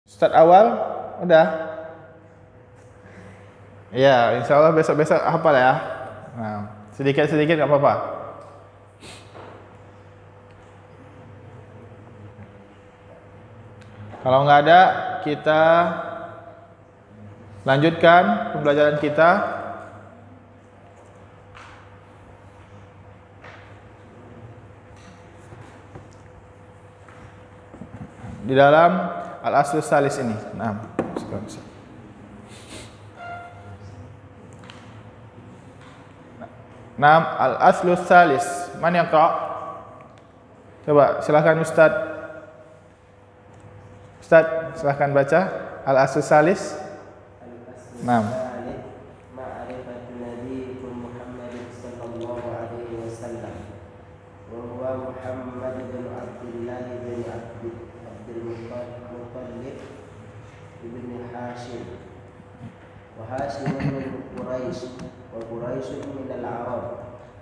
Ustadz awal udah. Ya, insya Allah besok-besok hafal ya. Nah, sedikit-sedikit nggak apa-apa. Kalau nggak ada, kita lanjutkan pembelajaran kita. Di dalam al-aslus salis ini. Nah, al-aslus salis. Man yang kok? Coba silakan Ustaz. Ustaz, silakan baca al-aslus salis. Nah. وهاشم من قريش وقريش من العرب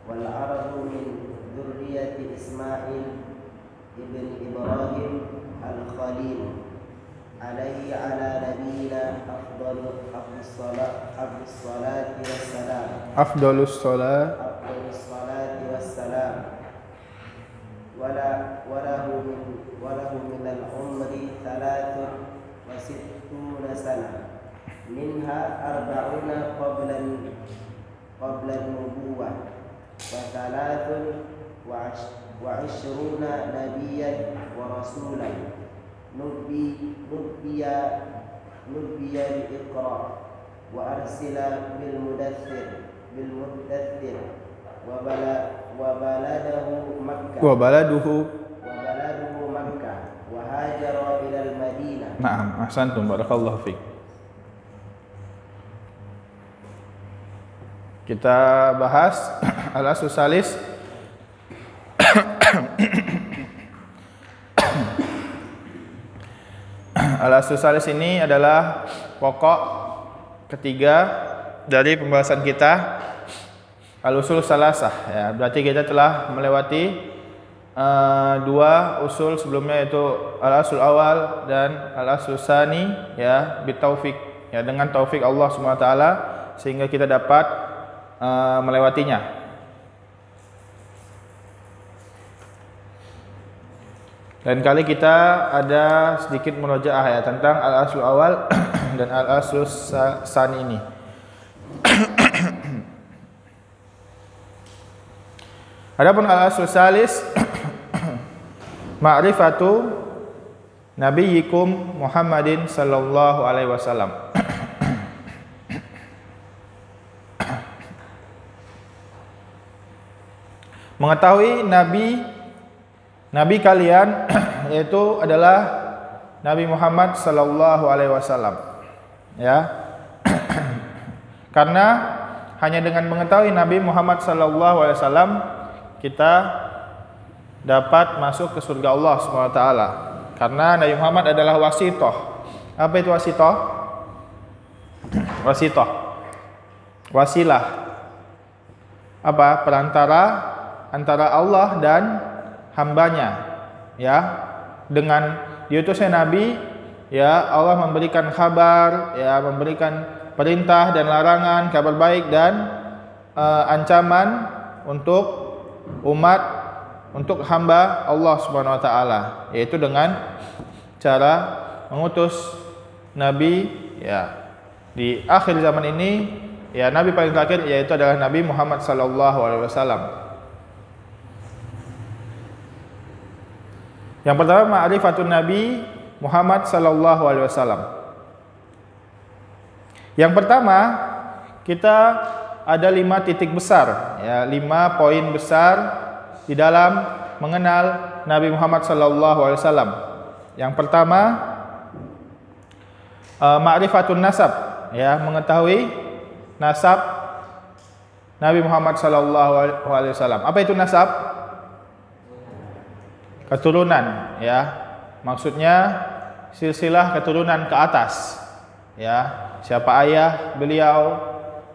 والعرب من ذرية إسماعيل ابن إبراهيم الخليل عليه على نبينا أفضل الصلاة والسلام أفضل الصلاة والسلام وله من العمر 63 سنة منها 40 قبل النبوة و23 نبيا ورسولا نبي بإقرأ وأرسل بالمدثر وبلده مكة وهاجر إلى المدينة. نعم أحسنتم بارك الله فيك. Kita bahas al-aslus salis. Al-aslus salis ini adalah pokok ketiga dari pembahasan kita al-usul salasah ya. Berarti kita telah melewati dua usul sebelumnya, yaitu al-aslul awal dan al-aslus tsani ya, bitaufik ya, dengan taufik Allah Subhanahu wa taala sehingga kita dapat melewatinya. Lain kali kita ada sedikit murojaah ya tentang al-aslul awal dan al-aslus tsani ini. Adapun al-aslus salis ma'rifatu nabiyyikum Muhammadin sallallahu alaihi wasallam. Mengetahui nabi kalian yaitu adalah Nabi Muhammad sallallahu alaihi wasallam. Ya. Karena hanya dengan mengetahui Nabi Muhammad sallallahu alaihi wasallam kita dapat masuk ke surga Allah Subhanahu wa taala. Karena Nabi Muhammad adalah wasithah. Apa itu wasithah? Wasithah. Wasilah. Apa? Perantara antara Allah dan hambanya ya. Dengan diutusnya nabi ya, Allah memberikan kabar ya, memberikan perintah dan larangan, kabar baik dan ancaman untuk umat, untuk hamba Allah Subhanahu wa taala, yaitu dengan cara mengutus nabi ya di akhir zaman ini ya. Nabi paling terakhir yaitu adalah Nabi Muhammad sallallahu alaihi wasallam. Yang pertama ma'rifatun Nabi Muhammad sallallahu alaihi wasallam. Yang pertama, kita ada 5 titik besar ya, 5 poin besar di dalam mengenal Nabi Muhammad sallallahu alaihi wasallam. Yang pertama ma'rifatun nasab ya, mengetahui nasab Nabi Muhammad sallallahu alaihi wasallam. Apa itu nasab? Keturunan ya, maksudnya silsilah keturunan ke atas ya, siapa ayah beliau,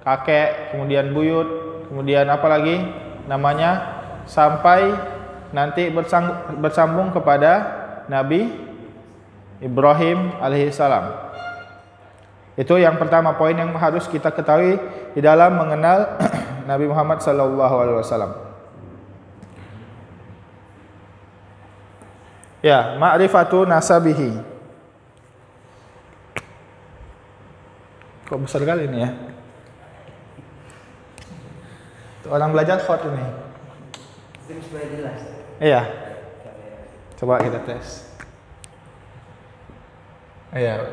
kakek, kemudian buyut, kemudian apa lagi namanya, sampai nanti bersambung kepada Nabi Ibrahim alaihissalam. Itu yang pertama, poin yang harus kita ketahui di dalam mengenal Nabi Muhammad sallallahu alaihi wasallam. Ya, ma'rifatu nasabihi. Kok besar kali ini ya? Orang belajar khot ini. Supaya jelas. Iya. Coba kita tes. Iya.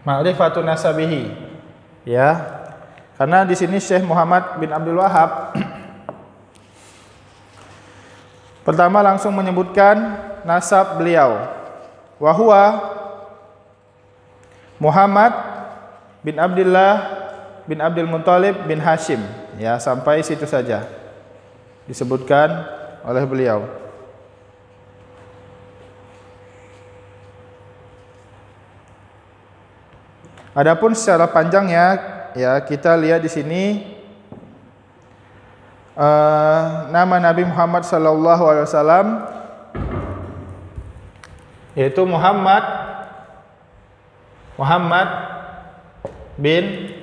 Ma'rifatun nasabihi. Ya. Karena di sini Syekh Muhammad bin Abdul Wahhab pertama langsung menyebutkan nasab beliau. Wa huwa Muhammad bin Abdullah bin Abdul Muthalib bin Hashim. Ya, sampai situ saja disebutkan oleh beliau. Adapun secara panjangnya, ya kita lihat di sini nama Nabi Muhammad sallallahu alaihi wasallam yaitu Muhammad bin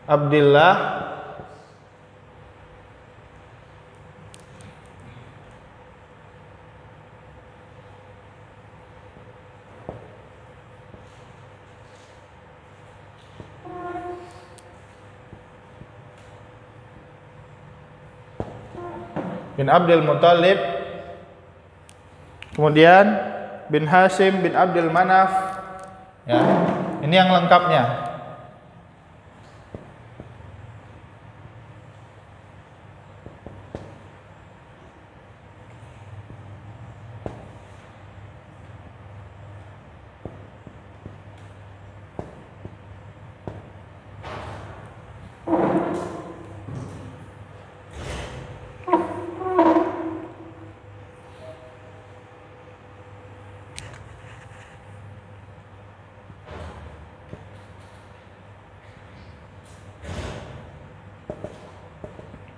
Abdullah bin Abdul Muthalib, kemudian bin Hashim bin Abdul Manaf. Ya, ini yang lengkapnya.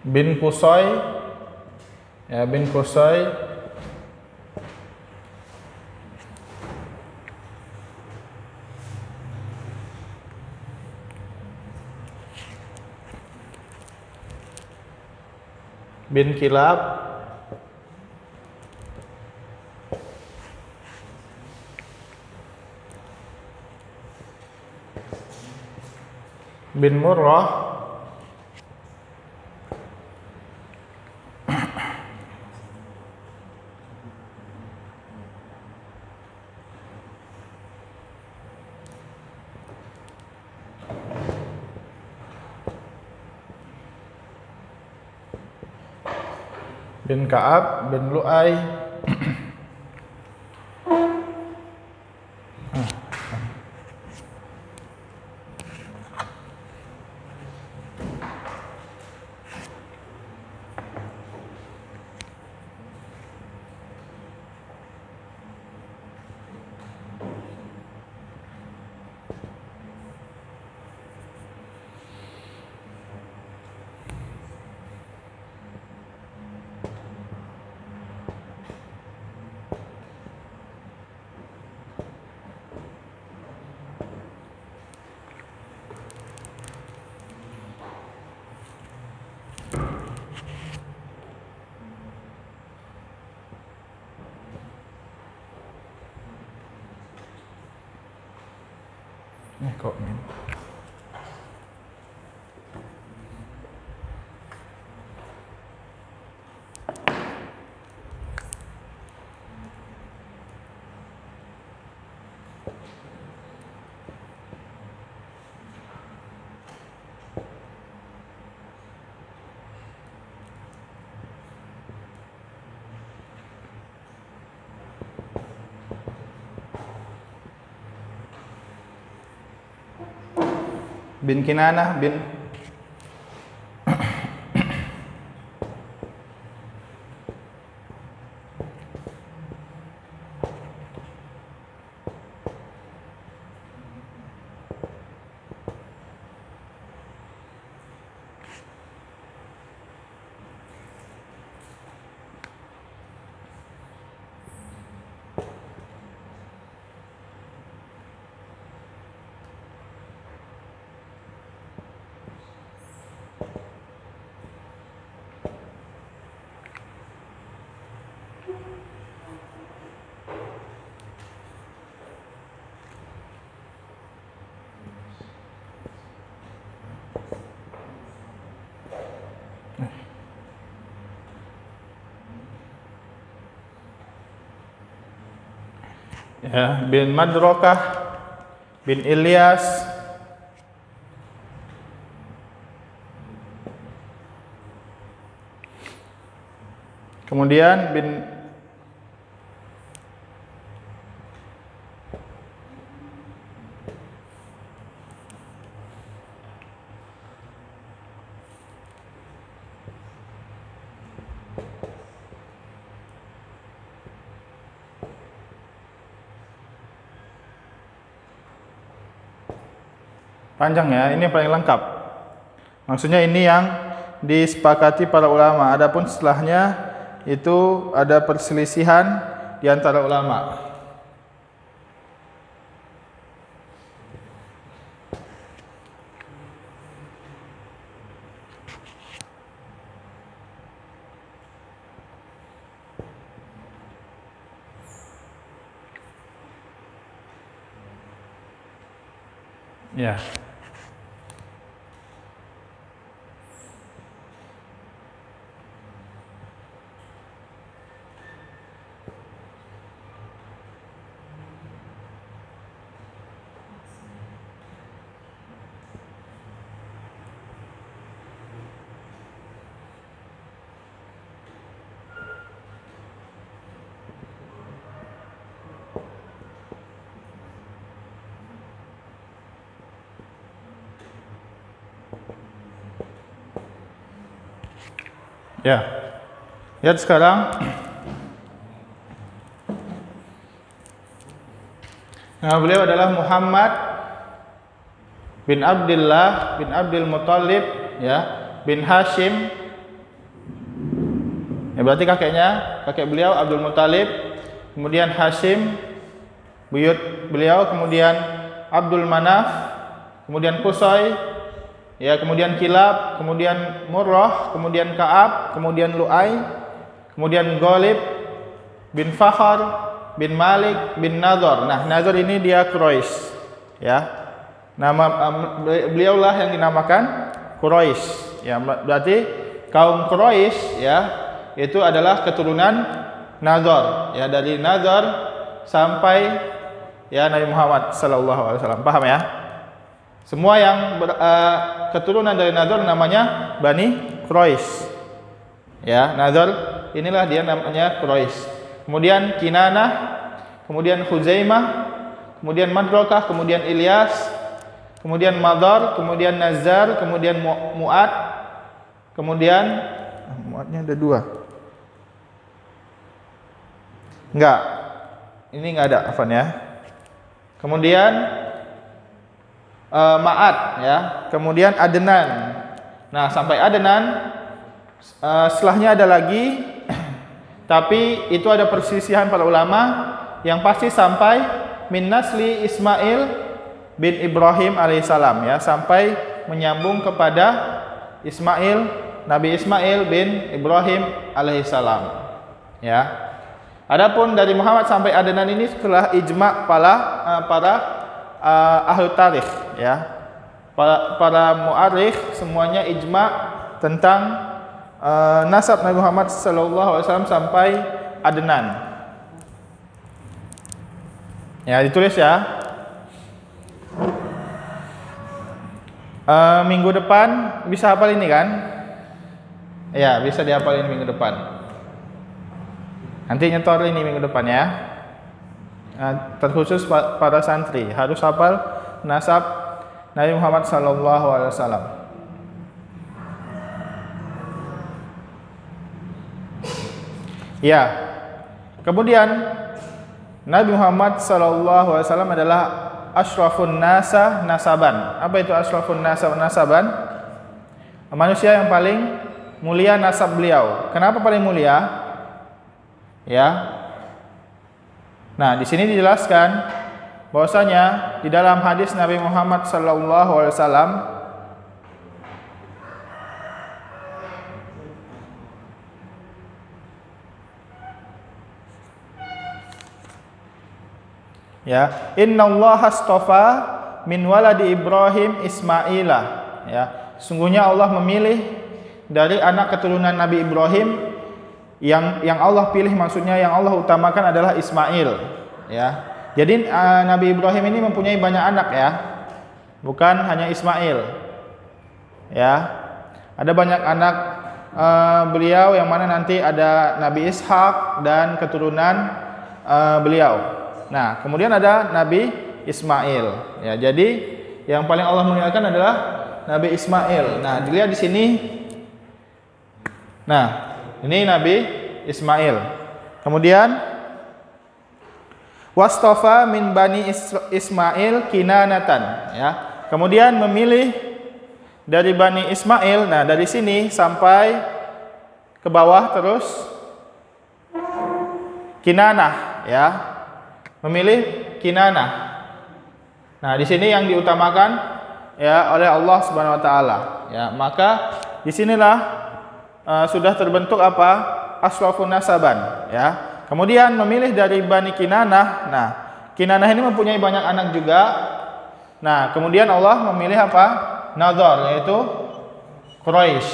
Bin Qusay, ya bin Qusay, bin Kilab, bin Murrah, bin Ka'ab, bin Lu'ay, kok ini. Bin Kinanah bin Ya, bin Madrokah, bin Ilyas, kemudian bin panjang ya, ini yang paling lengkap. Maksudnya ini yang disepakati para ulama. Adapun setelahnya itu ada perselisihan di antara ulama. Ya. Ya. Lihat sekarang. Nah, beliau adalah Muhammad bin Abdullah bin Abdul Muthalib, ya, bin Hashim. Ya, berarti kakek beliau Abdul Muthalib, kemudian Hashim buyut beliau, kemudian Abdul Manaf, kemudian Qusay, ya, kemudian Kilab, kemudian Murrah, kemudian Ka'ab, kemudian Lu'ay, kemudian Ghalib bin Fakhar bin Malik bin Nadhr. Nah, Nadhr ini dia Quraisy, ya. Nama beliaulah yang dinamakan Quraisy, ya. Berarti kaum Quraisy, ya, itu adalah keturunan Nadhr, ya, dari Nadhr sampai ya Nabi Muhammad sallallahu alaihi wasallam. Paham ya? Semua yang keturunan dari Nadhr namanya Bani Quraisy. Ya, Nadhr inilah dia namanya Quraisy. Kemudian Kinanah, kemudian Khuzaimah, kemudian Madrokah, kemudian Ilyas, kemudian Madar, kemudian Nazar, kemudian Mu'ad, kemudian Mu'adnya ada 2. Enggak. Ini enggak ada, afan ya. Kemudian Ma'ad, ya. Kemudian Adnan. Nah, sampai Adnan setelahnya ada lagi, tapi itu ada perselisihan para ulama. Yang pasti sampai min nasli Ismail bin Ibrahim alaihissalam, ya, sampai menyambung kepada Ismail, Nabi Ismail bin Ibrahim alaihissalam, ya. Adapun dari Muhammad sampai Adnan ini setelah ijma para ahli tarikh, ya. Para mu'arikh semuanya ijma tentang nasab Nabi Muhammad sallallahu alaihi wasallam sampai Adnan. Ya, ditulis ya. Minggu depan bisa hafal ini kan? Ya, bisa dihafalin minggu depan. Nanti nyetor ini minggu depan ya. Terkhusus para santri harus hafal nasab Nabi Muhammad sallallahu alaihi wasallam. Ya. Kemudian Nabi Muhammad sallallahu alaihi wasallam adalah asyrafun nasa nasaban. Apa itu asyrafun nasa nasaban? Manusia yang paling mulia nasab beliau. Kenapa paling mulia? Ya. Nah, di sini dijelaskan bahwasanya di dalam hadis Nabi Muhammad sallallahu alaihi wasallam ya, innallaha astafa min waladi Ibrahim Ismailah, ya, sungguhnya Allah memilih dari anak keturunan Nabi Ibrahim, yang Allah pilih, maksudnya yang Allah utamakan adalah Ismail, ya. Jadi Nabi Ibrahim ini mempunyai banyak anak ya, bukan hanya Ismail. Ya, ada banyak anak beliau yang mana nanti ada Nabi Ishak dan keturunan beliau. Nah, kemudian ada Nabi Ismail. Ya, jadi yang paling Allah muliakan adalah Nabi Ismail. Nah, dilihat di sini. Nah, ini Nabi Ismail. Kemudian wastafa min bani Ismail kinanatan, ya. Kemudian memilih dari Bani Ismail. Nah, dari sini sampai ke bawah terus Kinanah, ya. Memilih Kinanah. Nah, di sini yang diutamakan ya oleh Allah Subhanahu wa taala, ya. Maka disinilah sudah terbentuk apa? Asrafun nasaban, ya. Kemudian memilih dari Bani Kinanah. Nah, Kinanah ini mempunyai banyak anak juga. Nah, kemudian Allah memilih apa? Nadhar, yaitu Quraisy.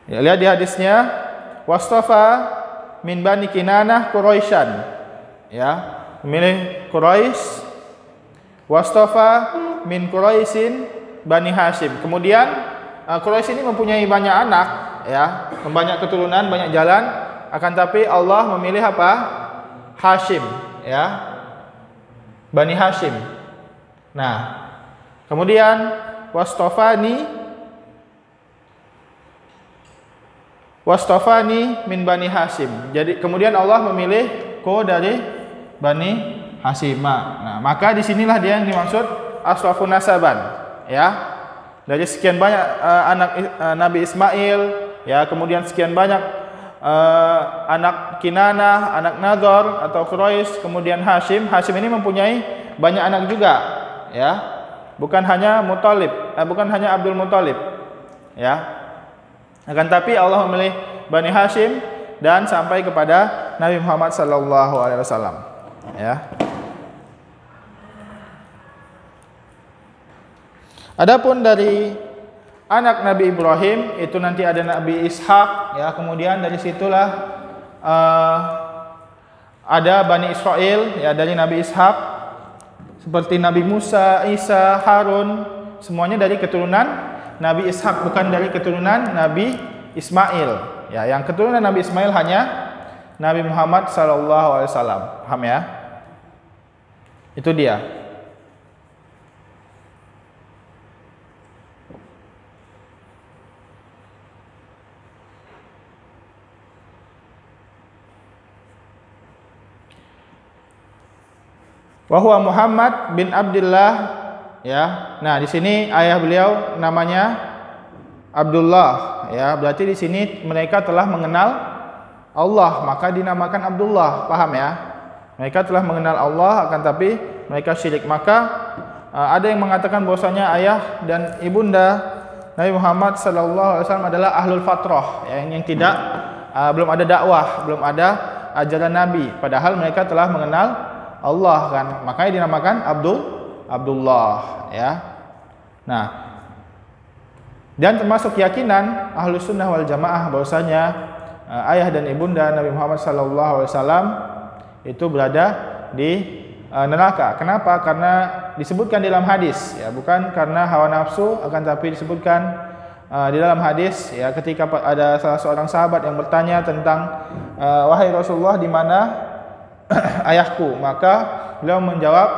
Ya, lihat di hadisnya, wastafa min Bani Kinanah Quraisyan. Ya, memilih Quraisy. Wastafa min Quraisyin Bani Hashim. Kemudian Quraisy ini mempunyai banyak anak, ya, banyak keturunan, banyak jalan. Akan tapi Allah memilih apa? Hashim, ya. Bani Hashim. Nah, kemudian wastafani min Bani Hashim. Jadi kemudian Allah memilih dari Bani Hashim. Nah, maka disinilah dia yang dimaksud asrafun nasaban, ya. Dari sekian banyak anak Nabi Ismail, ya, kemudian sekian banyak anak Kinanah, anak Nadhar atau Quraisy, kemudian Hashim. Hashim ini mempunyai banyak anak juga, ya. Bukan hanya Abdul Muthalib, ya. Akan tapi Allah memilih Bani Hashim dan sampai kepada Nabi Muhammad sallallahu alaihi wasallam, ya. Adapun dari anak Nabi Ibrahim itu nanti ada Nabi Ishak, ya. Kemudian dari situlah ada Bani Israel, ya, dari Nabi Ishak, seperti Nabi Musa, Isa, Harun, semuanya dari keturunan Nabi Ishak, bukan dari keturunan Nabi Ismail. Ya, yang keturunan Nabi Ismail hanya Nabi Muhammad sallallahu alaihi wasallam. Paham ya? Itu dia. Wahwa Muhammad bin Abdullah, ya. Nah, di sini ayah beliau namanya Abdullah, ya. Berarti di sini mereka telah mengenal Allah, maka dinamakan Abdullah. Paham ya? Mereka telah mengenal Allah, akan tapi mereka syirik. Maka ada yang mengatakan bahwasanya ayah dan ibunda Nabi Muhammad sallallahu alaihi wasallam adalah ahlul fatrah, ya, yang tidak belum ada dakwah, belum ada ajaran Nabi, padahal mereka telah mengenal Allah, kan, makanya dinamakan Abdullah, ya. Nah, dan termasuk keyakinan Ahlus Sunnah wal Jamaah bahwasanya ayah dan ibunda Nabi Muhammad sallallahu alaihi wasallam itu berada di neraka. Kenapa? Karena disebutkan di dalam hadis, ya, bukan karena hawa nafsu, akan tapi disebutkan di dalam hadis, ya, ketika ada salah seorang sahabat yang bertanya tentang wahai Rasulullah, di mana ayahku? Maka beliau menjawab,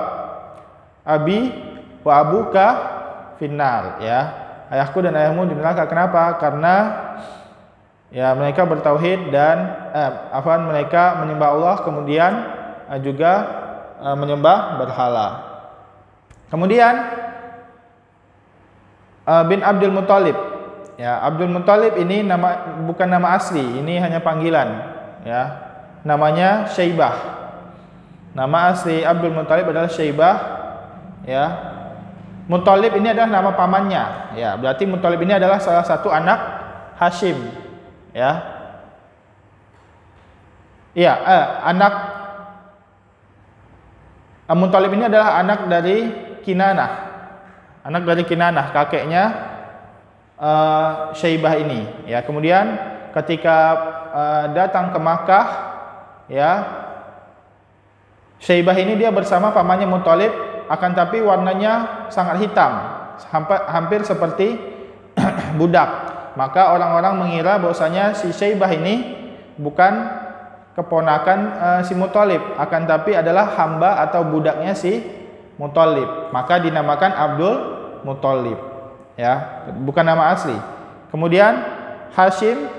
abi wa abuka finnar, ya. Ayahku dan ayahmu di neraka. Kenapa? Karena ya mereka bertauhid dan mereka menyembah Allah, kemudian juga menyembah berhala. Kemudian bin Abdul Muthalib, ya. Abdul Muthalib ini bukan nama asli, ini hanya panggilan, ya. Namanya Syaibah. Nama asli Abdul Muthalib adalah Syaibah, ya. Muthalib ini adalah nama pamannya, ya. Berarti Muthalib ini adalah salah satu anak Hashim, ya. Iya, anak Muthalib ini adalah anak dari Kinanah. Anak dari Kinanah, kakeknya Syaibah ini, ya. Kemudian ketika datang ke Makkah, ya, Syaibah ini dia bersama pamannya Muthalib, akan tapi warnanya sangat hitam, hampir seperti budak. Maka orang-orang mengira bahwasanya si Syaibah ini bukan keponakan si Muthalib, akan tapi adalah hamba atau budaknya si Muthalib. Maka dinamakan Abdul Muthalib, ya, bukan nama asli. Kemudian Hashim,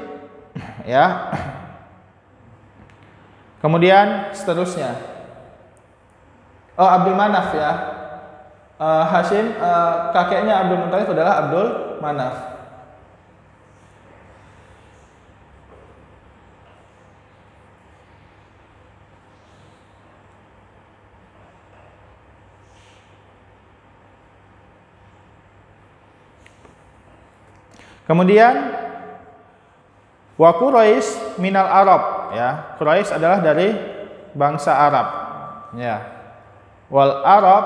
ya. Kemudian seterusnya. Oh, Abdul Manaf, ya. Hashim, kakeknya Abdul Muthalib adalah Abdul Manaf. Kemudian wa Quraisy minal Arab, ya. Quraisy adalah dari bangsa Arab, ya. Wal Arab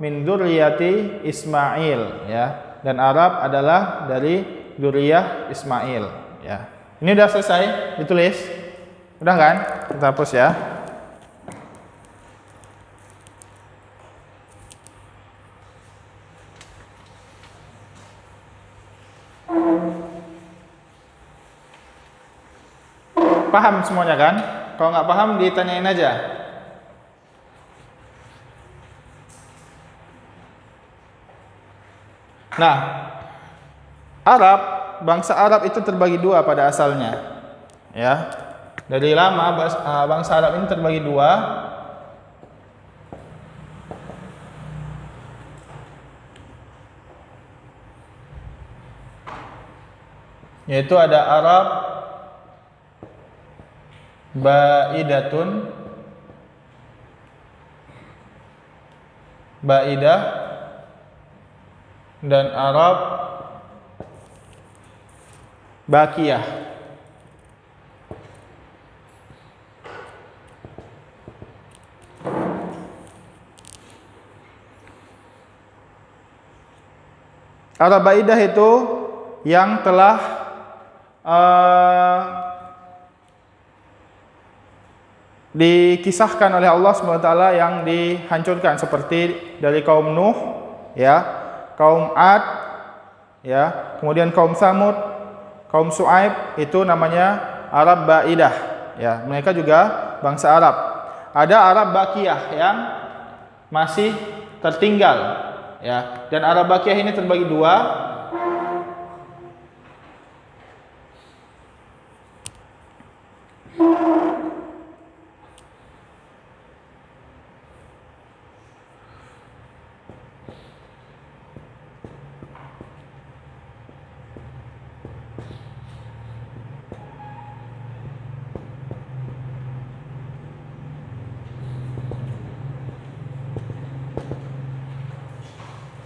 min dzurriyyati Ismail, ya. Dan Arab adalah dari dzurriyyah Ismail, ya. Ini udah selesai ditulis? Udah kan? Kita hapus, ya. Paham semuanya kan? Kalau nggak paham ditanyain aja. Nah, Arab, bangsa Arab itu terbagi dua pada asalnya, ya. Dari lama bangsa Arab ini terbagi dua, yaitu ada Arab Ba'idatun, Ba'idah, dan Arab Baqiyah. Arab Ba'idah itu yang telah dikisahkan oleh Allah SWT yang dihancurkan, seperti dari kaum Nuh, ya, kaum Ad, ya, kemudian kaum Samud, kaum Su'aib, itu namanya Arab Ba'idah, ya. Mereka juga bangsa Arab. Ada Arab Baqiyah yang masih tertinggal, ya. Dan Arab Baqiyah ini terbagi dua.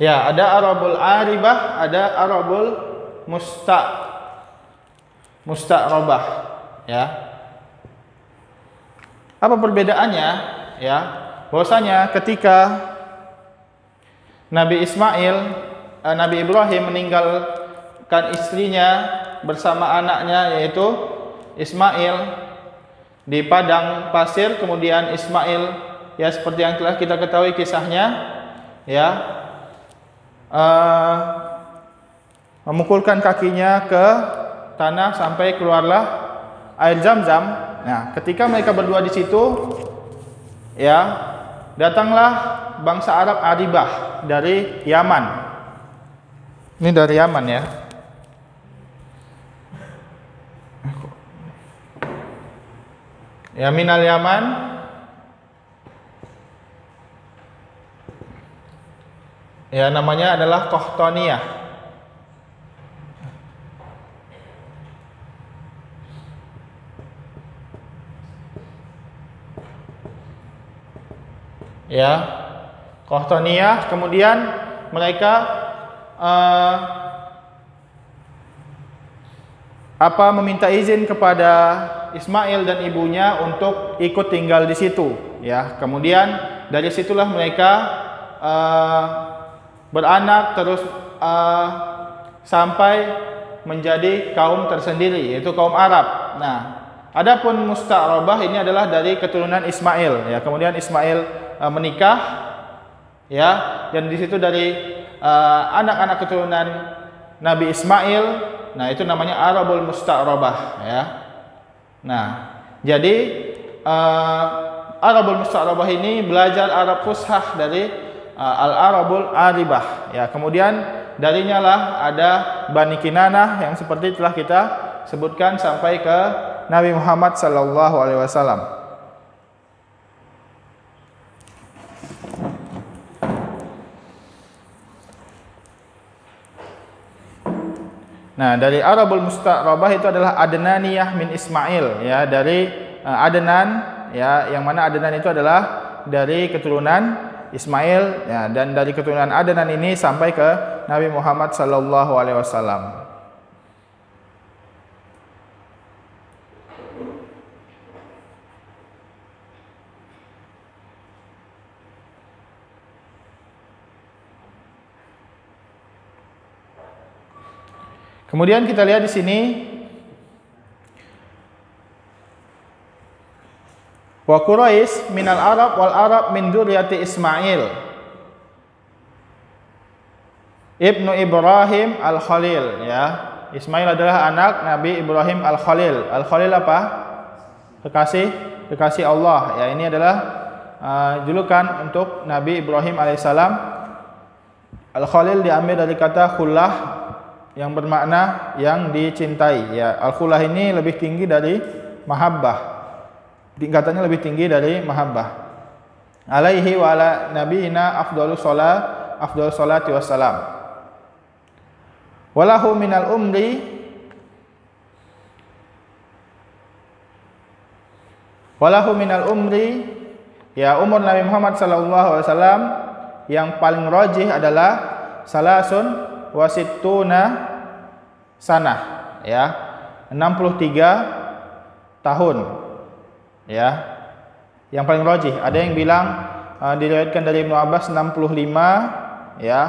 Ya, ada Arabul Aribah, ada Arabul Musta'rabah, ya. Apa perbedaannya? Ya, bahwasanya ketika Nabi Ibrahim meninggalkan istrinya bersama anaknya yaitu Ismail di padang pasir, kemudian Ismail, ya, seperti yang telah kita ketahui kisahnya, ya, memukulkan kakinya ke tanah sampai keluarlah air Zam-Zam. Nah, ketika mereka berdua di situ, ya, datanglah bangsa Arab Aribah dari Yaman. Ini dari Yaman, ya. Ya, minal Yaman. Ya, namanya adalah Qahtaniyah. Ya, Qahtaniyah. Kemudian mereka meminta izin kepada Ismail dan ibunya untuk ikut tinggal di situ, ya. Kemudian dari situlah mereka beranak terus sampai menjadi kaum tersendiri, yaitu kaum Arab. Nah, adapun Musta'rabah ini adalah dari keturunan Ismail, ya. Kemudian Ismail menikah, ya, dan di situ dari anak-anak keturunan Nabi Ismail, nah itu namanya Arabul Musta'rabah, ya. Nah, jadi Arabul Musta'rabah ini belajar Arab Fushah dari Al-Arabul Aribah, ya. Kemudian darinya lah ada Bani Kinanah yang seperti telah kita sebutkan sampai ke Nabi Muhammad sallallahu alaihi wasallam. Nah, dari Arabul Musta'rabah itu adalah Adnaniyah min Ismail, ya, dari Adnan, ya, yang mana Adnan itu adalah dari keturunan Ismail, ya, dan dari keturunan Adnan ini sampai ke Nabi Muhammad sallallahu alaihi wasallam. Kemudian kita lihat di sini wa Quraisy minal Arab wal Arab min dzurriyyati Ismail ibnu Ibrahim al-Khalil, ya. Ismail adalah anak Nabi Ibrahim al-Khalil. Al-Khalil apa? Kekasih Allah, ya. Ini adalah julukan untuk Nabi Ibrahim alaihissalam. Al-Khalil diambil dari kata khullah yang bermakna yang dicintai, ya. Al-khullah ini lebih tinggi dari mahabbah, tingkatannya lebih tinggi dari mahabbah. Alaihi wa ala nabiyina afdhalus salati wassalam. Walahu minal umri ya, umur Nabi Muhammad sallallahu alaihi wasallam yang paling rajih adalah salasun wasittuna sanah, ya, 63 tahun, ya. Yang paling rajih, ada yang bilang diriwayatkan dari Ibnu Abbas 65, ya.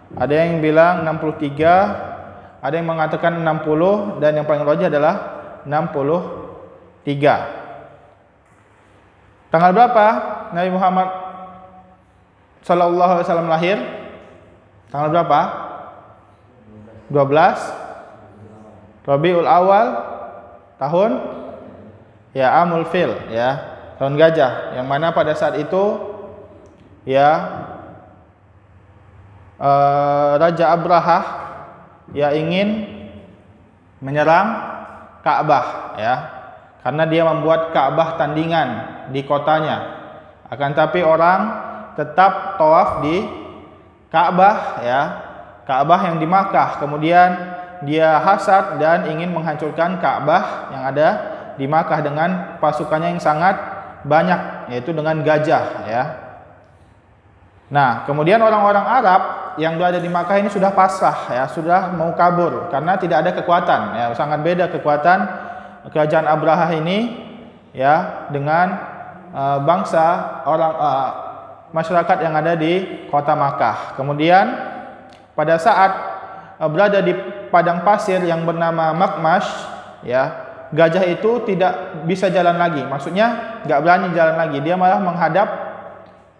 Ada yang bilang 63, ada yang mengatakan 60, dan yang paling rajih adalah 63. Tanggal berapa Nabi Muhammad sallallahu alaihi wasallam lahir? Tanggal berapa? 12 Rabiul Awal tahun, ya, Amul Fil, ya, tahun gajah, yang mana pada saat itu, ya, Raja Abrahah, ya, ingin menyerang Ka'bah, ya, karena dia membuat Ka'bah tandingan di kotanya. Akan tapi orang tetap tawaf di Ka'bah, ya, Ka'bah yang di Makkah. Kemudian dia hasad dan ingin menghancurkan Ka'bah yang ada di Makkah dengan pasukannya yang sangat banyak, yaitu dengan gajah, ya. Nah, kemudian orang-orang Arab yang berada di Makkah ini sudah pasrah, ya, sudah mau kabur karena tidak ada kekuatan, ya. Sangat beda kekuatan kerajaan Abrahah ini, ya, dengan bangsa orang masyarakat yang ada di kota Makkah. Kemudian pada saat berada di padang pasir yang bernama Makmash, ya, gajah itu tidak bisa jalan lagi. Maksudnya nggak berani jalan lagi. Dia malah menghadap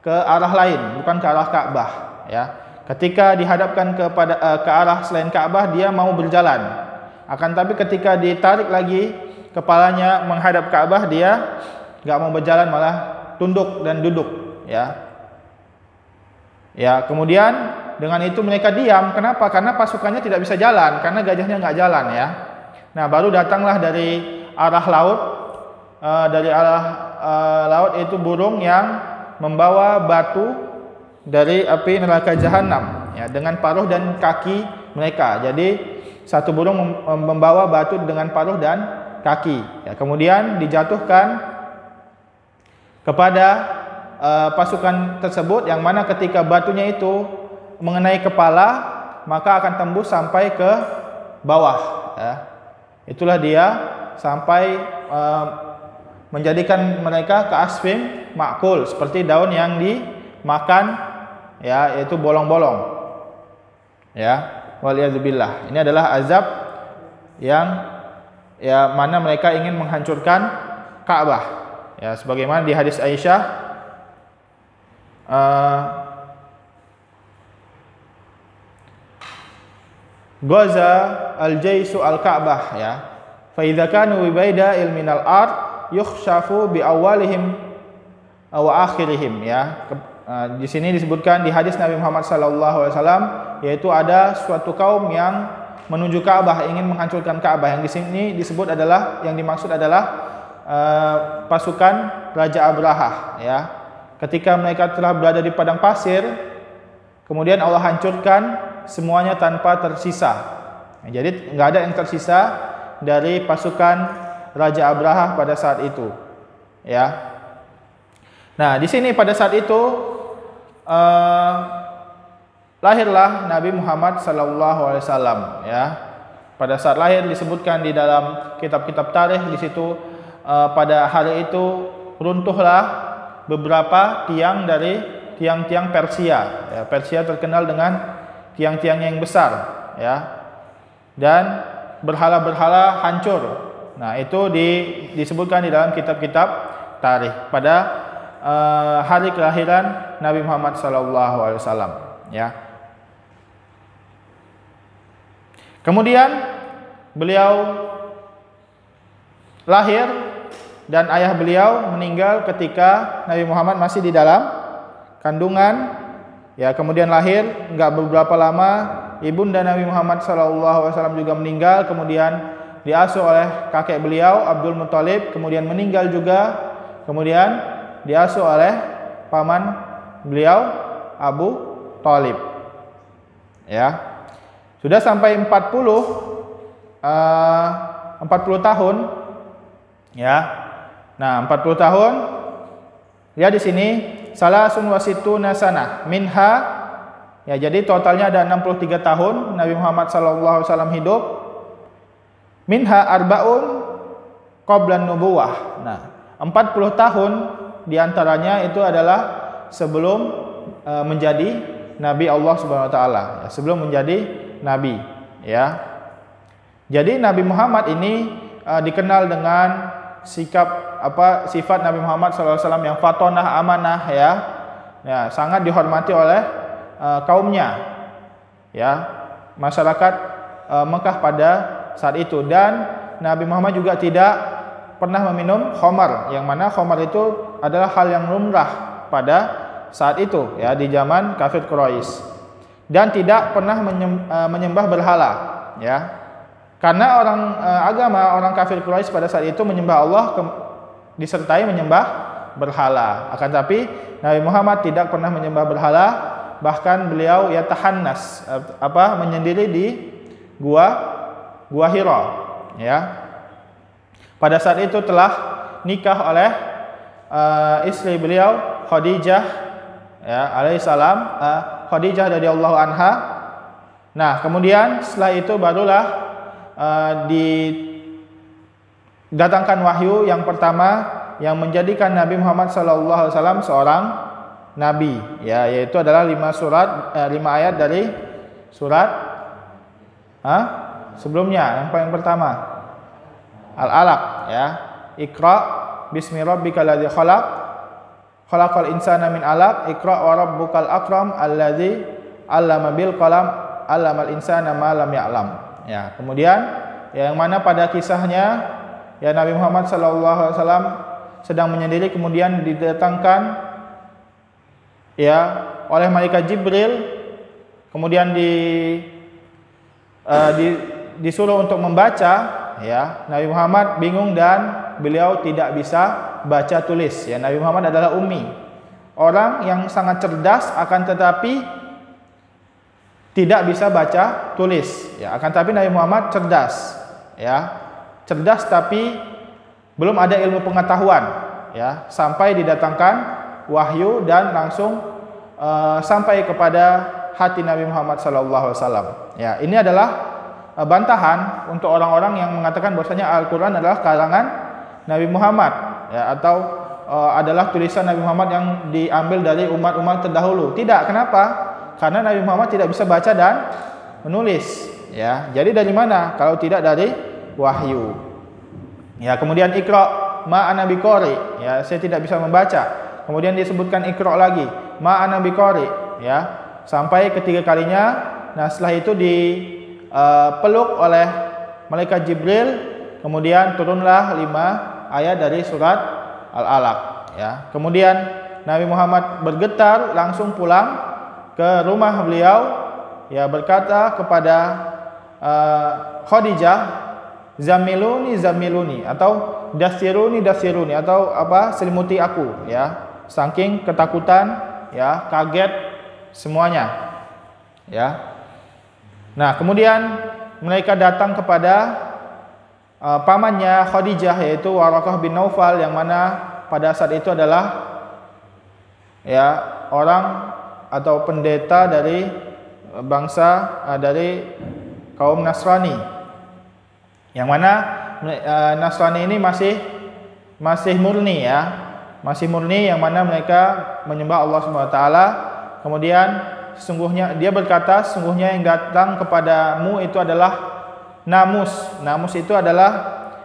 ke arah lain, bukan ke arah Ka'bah, ya. Ketika dihadapkan ke arah selain Ka'bah, dia mau berjalan. Akan tapi ketika ditarik lagi kepalanya menghadap Ka'bah, dia nggak mau berjalan, malah tunduk dan duduk, ya. Ya, kemudian dengan itu mereka diam. Kenapa? Karena pasukannya tidak bisa jalan, karena gajahnya nggak jalan, ya. Nah, baru datanglah dari arah laut, laut itu burung yang membawa batu dari api neraka jahanam, ya, dengan paruh dan kaki mereka. Jadi satu burung membawa batu dengan paruh dan kaki, ya. Kemudian dijatuhkan kepada pasukan tersebut, yang mana ketika batunya itu mengenai kepala maka akan tembus sampai ke bawah, ya. Itulah dia sampai menjadikan mereka ka'asfin ma'kul, seperti daun yang dimakan, ya, yaitu bolong-bolong, ya. Waliyadzubillah. Ini adalah azab yang mana mereka ingin menghancurkan Ka'bah. Ya, sebagaimana di hadis Aisyah, Ghaza al-jaisu al-Ka'bah, ya. Fa idza kanu bi baida'il minal ard yukhshafu bi awwalihim wa akhirihim, ya. Di sini disebutkan di hadis Nabi Muhammad SAW, yaitu ada suatu kaum yang menuju Ka'bah, ingin menghancurkan Ka'bah. Yang di sini disebut adalah, yang dimaksud adalah pasukan Raja Abrahah, ya. Ketika mereka telah berada di padang pasir, kemudian Allah hancurkan semuanya tanpa tersisa. Jadi nggak ada yang tersisa dari pasukan Raja Abrahah pada saat itu, ya. Nah, di sini pada saat itu lahirlah Nabi Muhammad SAW, ya. Pada saat lahir disebutkan di dalam kitab-kitab tarikh, di situ pada hari itu runtuhlah beberapa tiang dari tiang-tiang Persia. Ya, Persia terkenal dengan tiang-tiangnya yang besar, ya. Dan berhala-berhala hancur. Nah, itu disebutkan di dalam kitab-kitab tarikh pada hari kelahiran Nabi Muhammad SAW, ya. Kemudian beliau lahir dan ayah beliau meninggal ketika Nabi Muhammad masih di dalam kandungan, ya. Kemudian lahir, enggak beberapa lama ibunda Nabi Muhammad SAW juga meninggal, kemudian diasuh oleh kakek beliau Abdul Muthalib, kemudian meninggal juga, kemudian diasuh oleh paman beliau Abu Thalib, ya. Sudah sampai 40 tahun, ya. Nah, 40 tahun. Ya, di sini salasun wasituna sanah minha, ya, jadi totalnya ada 63 tahun Nabi Muhammad SAW hidup. Minha arbaun qablan nubuwah. Nah, 40 tahun diantaranya itu adalah sebelum menjadi Nabi Allah Subhanahu Wa Taala, ya, sebelum menjadi Nabi, ya. Jadi Nabi Muhammad ini dikenal dengan sifat Nabi Muhammad SAW yang fatonah, amanah, ya, sangat dihormati oleh kaumnya, ya, masyarakat Mekah pada saat itu. Dan Nabi Muhammad juga tidak pernah meminum khamar, yang mana khamar itu adalah hal yang lumrah pada saat itu, ya, di zaman kafir Quraisy, dan tidak pernah menyembah berhala, ya. Karena orang kafir Quraisy pada saat itu menyembah Allah disertai menyembah berhala. Akan tapi Nabi Muhammad tidak pernah menyembah berhala, bahkan beliau ya tahannas, menyendiri di gua Hira, ya. Pada saat itu telah nikah oleh istri beliau Khadijah, ya, alaihissalam, Khadijah radhiyallahu anha. Nah, kemudian setelah itu barulah didatangkan wahyu yang pertama yang menjadikan Nabi Muhammad SAW seorang nabi, ya, yaitu adalah 5 ayat dari surat sebelumnya. Yang paling pertama Al-Alaq, ya, Iqra bismi rabbikal ladzi khalaq khalaqal insana min 'alaq Iqra wa rabbukal akram alladzi 'allama bil qalam 'allamal insana ma lam ya'lam. Ya, kemudian yang mana pada kisahnya, ya, Nabi Muhammad SAW sedang menyendiri, kemudian didatangkan, ya, oleh malaikat Jibril, kemudian disuruh untuk membaca, ya. Nabi Muhammad bingung dan beliau tidak bisa baca tulis, ya. Nabi Muhammad adalah ummi, orang yang sangat cerdas, akan tetapi tidak bisa baca tulis, ya. Akan tapi Nabi Muhammad cerdas, ya, cerdas tapi belum ada ilmu pengetahuan, ya, sampai didatangkan wahyu dan langsung sampai kepada hati Nabi Muhammad SAW. Ya, ini adalah bantahan untuk orang-orang yang mengatakan bahwasanya Al-Quran adalah karangan Nabi Muhammad, ya, atau adalah tulisan Nabi Muhammad yang diambil dari umat-umat terdahulu. Tidak, kenapa? Karena Nabi Muhammad tidak bisa baca dan menulis, ya. Jadi dari mana kalau tidak dari wahyu. Ya, kemudian Iqra ma ana biqari, ya, saya tidak bisa membaca. Kemudian disebutkan Iqra lagi, ma ana biqari, ya, sampai ketiga kalinya. Nah, setelah itu dipeluk oleh malaikat Jibril, kemudian turunlah 5 ayat dari surat Al-Alaq, ya. Kemudian Nabi Muhammad bergetar langsung pulang ke rumah beliau, ya, berkata kepada Khadijah, zamiluni zamiluni, atau dasiruni dasiruni, atau apa, selimuti aku, ya, saking ketakutan, ya, kaget semuanya, ya. Nah, kemudian mereka datang kepada pamannya Khadijah, yaitu Waraqah bin Naufal, yang mana pada saat itu adalah, ya, orang atau pendeta dari bangsa dari kaum Nasrani, yang mana Nasrani ini masih murni, ya, masih murni, yang mana mereka menyembah Allah SWT. Kemudian sesungguhnya dia berkata, sesungguhnya yang datang kepadamu itu adalah Namus. Namus itu adalah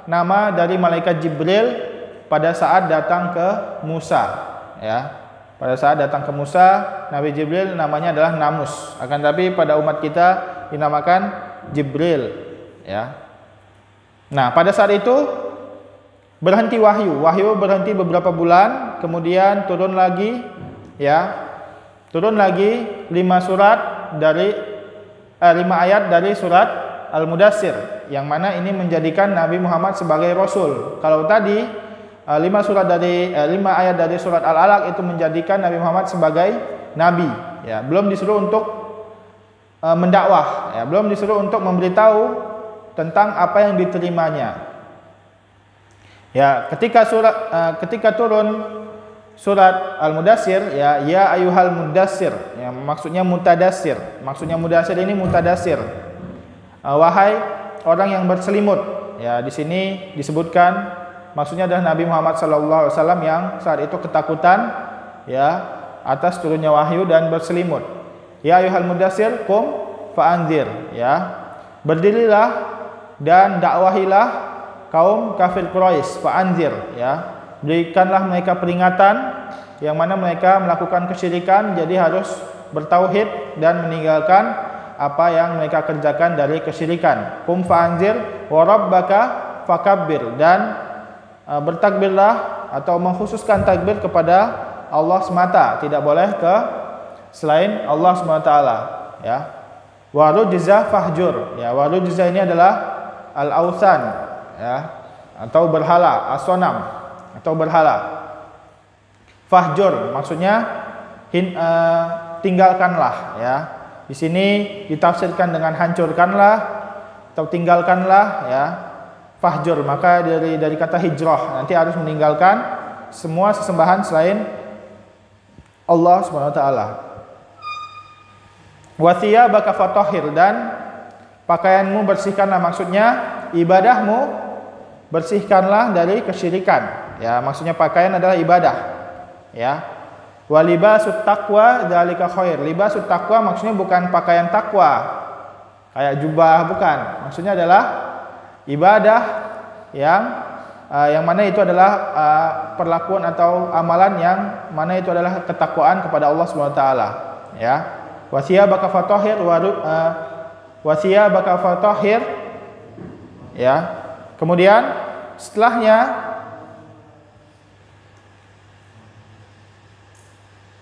nama dari malaikat Jibril pada saat datang ke Musa, ya. Pada saat datang ke Musa, Nabi Jibril namanya adalah Namus. Akan tapi pada umat kita dinamakan Jibril, ya. Nah, pada saat itu berhenti wahyu. Wahyu berhenti beberapa bulan, kemudian turun lagi, ya. Turun lagi 5 ayat dari surat Al-Mudassir, yang mana ini menjadikan Nabi Muhammad sebagai rasul. Kalau tadi 5 ayat dari surat Al-Alaq itu menjadikan Nabi Muhammad sebagai nabi, ya. Belum disuruh untuk mendakwah, ya, belum disuruh untuk memberitahu tentang apa yang diterimanya. Ya, ketika turun surat Al-Mudassir, ya ayyuhal mudassir, ya, maksudnya mutadassir. Maksudnya mudassir ini mutadassir. Wahai orang yang berselimut. Ya, di sini disebutkan maksudnya adalah Nabi Muhammad SAW yang saat itu ketakutan, ya, atas turunnya wahyu dan berselimut. Ya ayyuhal mudassir qum fa'anzir, ya. Berdirilah dan dakwahilah kaum kafir Quraisy, fa'anzir, ya. Berikanlah mereka peringatan, yang mana mereka melakukan kesyirikan, jadi harus bertauhid dan meninggalkan apa yang mereka kerjakan dari kesyirikan. Qum fa'anzir wa rabbaka fakabbir, dan bertakbirlah atau mengkhususkan takbir kepada Allah semata, tidak boleh ke selain Allah SWT, ya. Warujza fahjur, ya, warujza ini adalah al-ausan, ya, atau berhala, as-sonam atau berhala. Fahjur maksudnya tinggalkanlah, ya. Di sini ditafsirkan dengan hancurkanlah atau tinggalkanlah, ya. Fahjur, maka dari kata hijrah, nanti harus meninggalkan semua sesembahan selain Allah SWT. Wa thiyabaka fatahhir, dan pakaianmu bersihkanlah, maksudnya ibadahmu bersihkanlah dari kesyirikan, ya. Maksudnya pakaian adalah ibadah, ya. Wa libasut taqwa dzalika khair. Libasut taqwa maksudnya bukan pakaian takwa kayak jubah, bukan. Maksudnya adalah ibadah yang mana itu adalah perlakuan atau amalan yang mana itu adalah ketakwaan kepada Allah Subhanahu wa taala, ya. Wa thiyabaka fatahhir wa thiyabaka fatahhir, ya. Kemudian setelahnya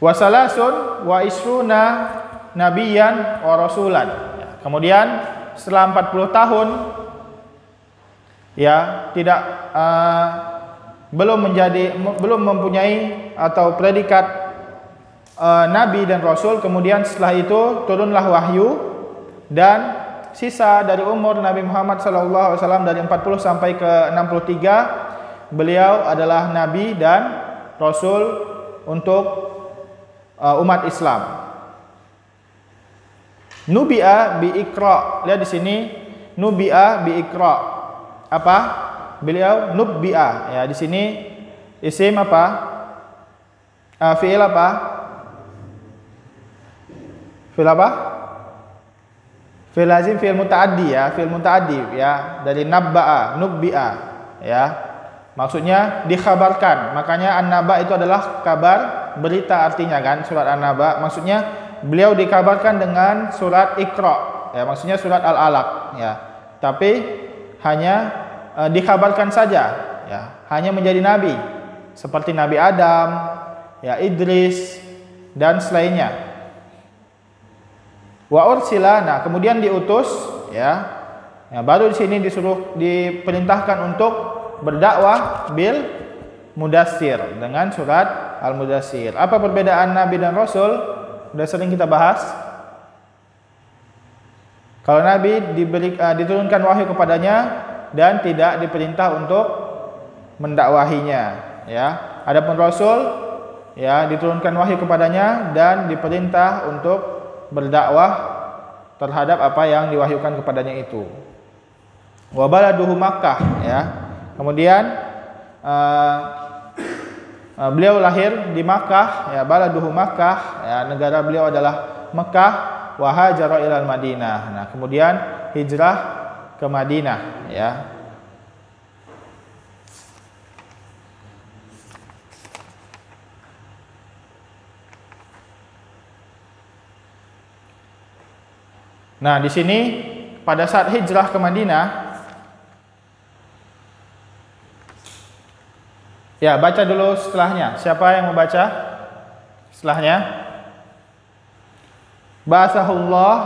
wa salasun wa isruna nabiyan wa rasulan. Kemudian setelah 40 tahun, ya, belum mempunyai atau predikat nabi dan rasul. Kemudian setelah itu turunlah wahyu, dan sisa dari umur Nabi Muhammad SAW dari 40 sampai ke 63, beliau adalah nabi dan rasul untuk umat Islam. Nubi'a bi Iqra. Lihat di sini, nubi'a bi Iqra. Apa? Beliau nubbi'a, ya. Di sini isim apa? Fi'il apa? Fi'il apa? Fi'il lazim fi'il muta'addi ya, fi'il muta'addi ya, dari nabba'a, nubbi'a ya. Maksudnya dikhabarkan. Makanya an-naba itu adalah kabar, berita artinya kan, surat an-naba. Maksudnya beliau dikabarkan dengan surat Iqra ya, maksudnya surat Al-Alaq ya. Tapi hanya dikabarkan saja ya, hanya menjadi nabi seperti Nabi Adam ya, Idris dan selainnya. Wa ursila, nah kemudian diutus ya. Ya, baru di sini diperintahkan untuk berdakwah bil mudassir dengan surat Al-Mudassir. Apa perbedaan nabi dan rasul? Sudah sering kita bahas. Kalau nabi diturunkan wahyu kepadanya dan tidak diperintah untuk mendakwahinya ya. Adapun rasul ya diturunkan wahyu kepadanya dan diperintah untuk berdakwah terhadap apa yang diwahyukan kepadanya itu. Wa baladuhu Makkah ya. Kemudian beliau lahir di Makkah ya, baladuhu Makkah ya, negara beliau adalah Mekah. Wa hajara ilal Madinah. Nah, kemudian hijrah ke Madinah ya. Nah, di sini pada saat hijrah ke Madinah, ya baca dulu setelahnya. Siapa yang mau baca setelahnya? Ba'athahullah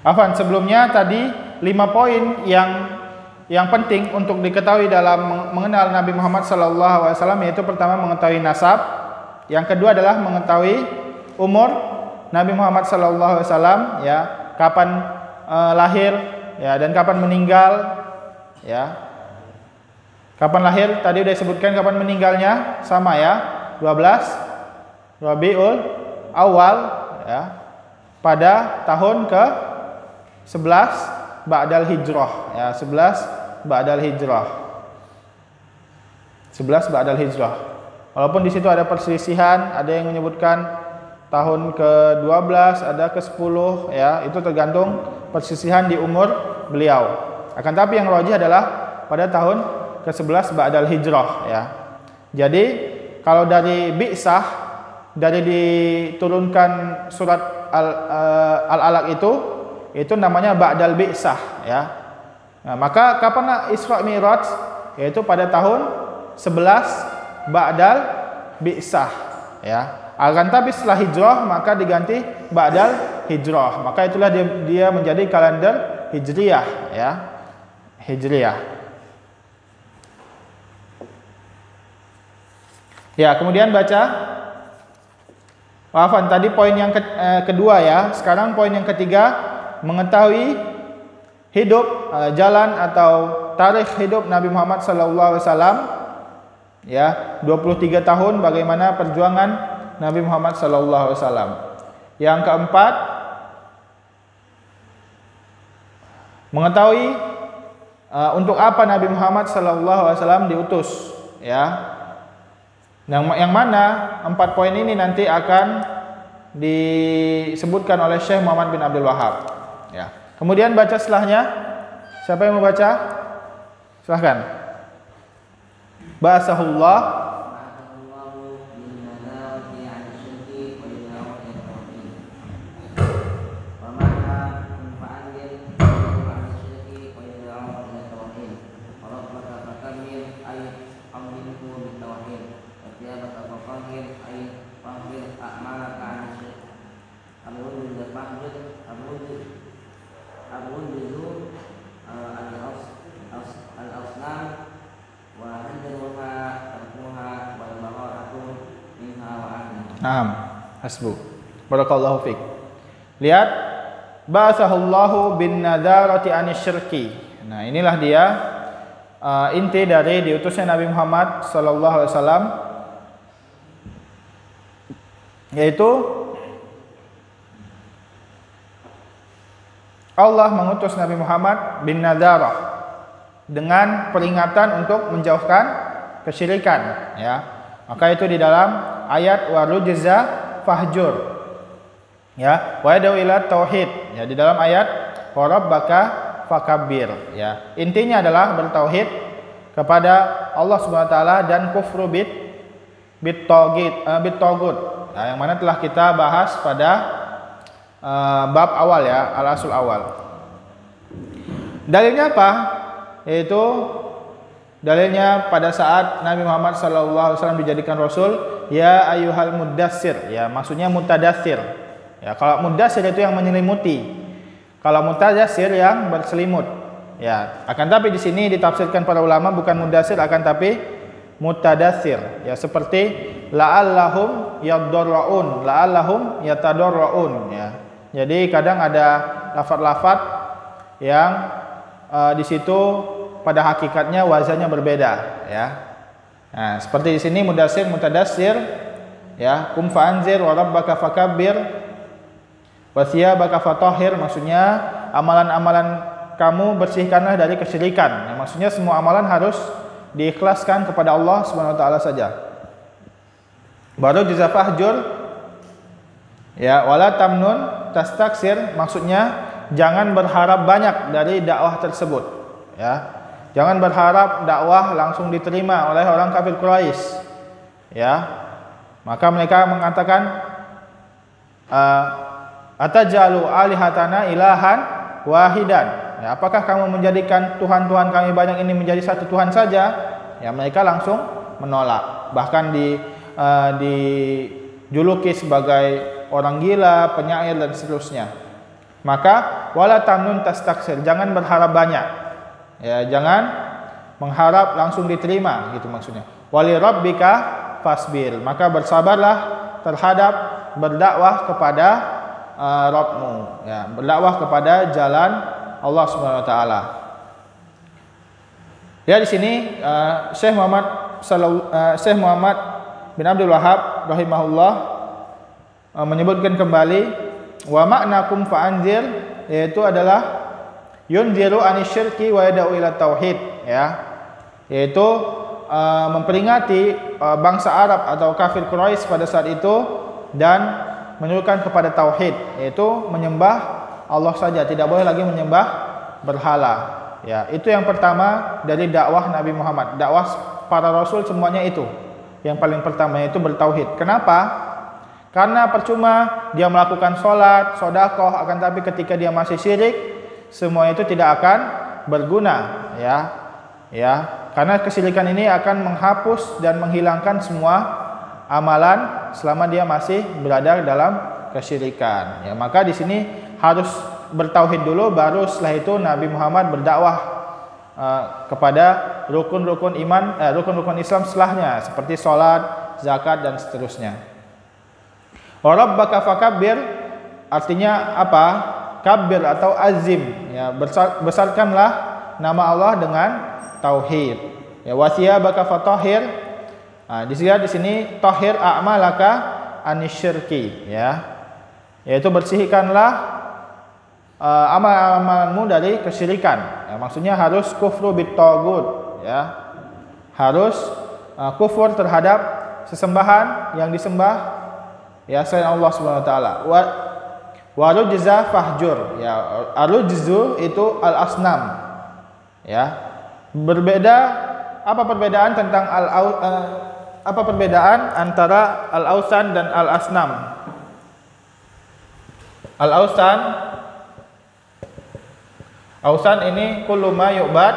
Afan, sebelumnya tadi 5 poin yang penting untuk diketahui dalam mengenal Nabi Muhammad SAW, yaitu pertama mengetahui nasab, yang kedua adalah mengetahui umur Nabi Muhammad SAW ya, kapan lahir ya, dan kapan meninggal ya. Kapan lahir tadi udah disebutkan, kapan meninggalnya sama ya, 12 Rabiul Awal ya, pada tahun ke 11 Ba'dal Hijrah ya, 11 Ba'dal Hijrah. 11 Ba'dal Hijrah. Walaupun di situ ada perselisihan, ada yang menyebutkan tahun ke-12, ada ke-10 ya, itu tergantung perselisihan di umur beliau. Akan tapi yang rajih adalah pada tahun ke-11 Ba'dal Hijrah ya. Jadi kalau dari bi'sah, dari diturunkan surat Al-Alaq itu namanya Ba'dal Bi'sah ya. Nah, maka kapan Isra Mi'raj? Yaitu pada tahun 11 Ba'dal Bi'sah ya. Akan tapi setelah hijrah maka diganti Ba'dal Hijrah. Maka itulah dia menjadi kalender Hijriyah ya. Hijriyah. Ya, kemudian baca. Afan, tadi poin yang kedua ya. Sekarang poin yang ketiga, mengetahui hidup, jalan atau tarikh hidup Nabi Muhammad SAW ya, 23 tahun bagaimana perjuangan Nabi Muhammad SAW. Yang keempat, mengetahui untuk apa Nabi Muhammad SAW diutus ya. Yang mana 4 poin ini nanti akan disebutkan oleh Syekh Muhammad bin Abdul Wahhab ya. Kemudian baca setelahnya. Siapa yang mau baca? Silahkan. Ba'athahullah Naam, hasbu. Barakallahu fiik. Lihat, ba'athahullahu bin nadarati anisyirki. Nah, inilah dia inti dari diutusnya Nabi Muhammad sallallahu alaihi wasallam, yaitu Allah mengutus Nabi Muhammad bin nadarah dengan peringatan untuk menjauhkan kesyirikan, ya. Maka itu di dalam ayat warujza fahjur, ya, wa yad'u ila tauhid, ya, di dalam ayat wa rabbaka fakabbir, ya. Intinya adalah bertauhid kepada Allah Subhanahu wa taala dan kufru bit tagut, nah, yang mana telah kita bahas pada bab awal, ya, al-asul awal. Dalilnya apa? Yaitu dalilnya pada saat Nabi Muhammad SAW dijadikan Rasul, ya ayyuhal muddassir, ya, maksudnya mutadassir, ya. Kalau muddassir itu yang menyelimuti, kalau mutadassir yang berselimut, ya. Akan tapi di sini ditafsirkan para ulama bukan muddassir, akan tapi mutadassir, ya, seperti la'allahum yadarraun, la'allahum yatadarraun, ya. Jadi kadang ada lafaz-lafaz yang di situ pada hakikatnya wazannya berbeda, ya. Nah, seperti di sini mudassir, mutadassir, ya, kum fa'anzir wa rabbaka fakabbir wa thiyabaka fatahhir, maksudnya amalan-amalan kamu bersihkanlah dari kesyirikan. Ya, maksudnya semua amalan harus diikhlaskan kepada Allah Subhanahu wa taala saja. Baru jazafahjur, ya, wala tamnun tastaksir, maksudnya jangan berharap banyak dari dakwah tersebut, ya. Jangan berharap dakwah langsung diterima oleh orang kafir Quraisy, ya. Maka mereka mengatakan atajalu alihatana ilahan wahidan, ya, apakah kamu menjadikan Tuhan-Tuhan kami banyak ini menjadi satu Tuhan saja? Ya, mereka langsung menolak, bahkan dijuluki sebagai orang gila, penyair dan seterusnya. Maka wala tamnun tastaksir, jangan berharap banyak, ya, jangan mengharap langsung diterima, gitu maksudnya. Wali rabbika fasbir, maka bersabarlah terhadap berdakwah kepada Rabbmu, ya, berdakwah kepada jalan Allah Subhanahu wa taala. Ya, di sini Syekh Muhammad bin Abdul Wahhab rahimahullah menyebutkan kembali wa ma'nakum fa'anzir, yaitu adalah yunziru anisyirki wa yad'u ila tauhid, ya, yaitu memperingati bangsa Arab atau kafir Quraisy pada saat itu dan menyerukan kepada tauhid, yaitu menyembah Allah saja, tidak boleh lagi menyembah berhala, ya. Itu yang pertama dari dakwah Nabi Muhammad. Dakwah para rasul semuanya itu yang paling pertama, yaitu bertauhid. Kenapa? Karena percuma dia melakukan sholat, sodakoh, akan tapi ketika dia masih syirik, semua itu tidak akan berguna, ya. Karena kesyirikan ini akan menghapus dan menghilangkan semua amalan selama dia masih berada dalam kesyirikan. Ya, maka di sini harus bertauhid dulu, baru setelah itu Nabi Muhammad berdakwah kepada rukun-rukun iman, rukun-rukun Islam setelahnya, seperti sholat, zakat dan seterusnya. Wa rabbaka fakabbir, artinya apa? Kabir atau azim, ya, besarkanlah nama Allah dengan tauhid. Ya, wa thiyabaka fatahhir. Nah, di sini tahhir a'malaka anisyirki, ya. Yaitu bersihkanlah amal-amalmu dari kesyirikan. Ya, maksudnya harus kufru bit tagut, ya. Harus kufur terhadap sesembahan yang disembah, ya, selain Allah Subhanahu wa taala. Wa rujza fahjur, ya. Arujzu itu al-asnam, ya. Berbeda, apa perbedaan tentang apa perbedaan antara al-ausan dan al-asnam? Al-ausan, ausan ini kullu ma yu'bad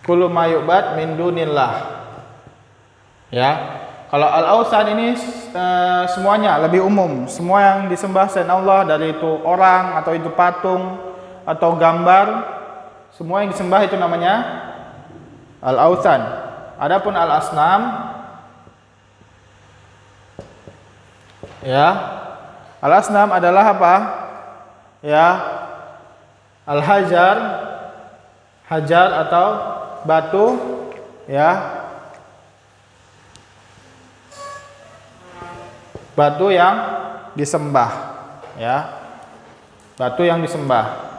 kullu ma yu'bad min dunillah. Ya. Kalau al-ausan ini semuanya lebih umum, semua yang disembah selain Allah, dari itu orang atau itu patung atau gambar, semua yang disembah itu namanya al-ausan. Adapun al-asnam, ya, al-asnam adalah apa? Ya, al-hajar, hajar atau batu, ya, batu yang disembah, ya, batu yang disembah.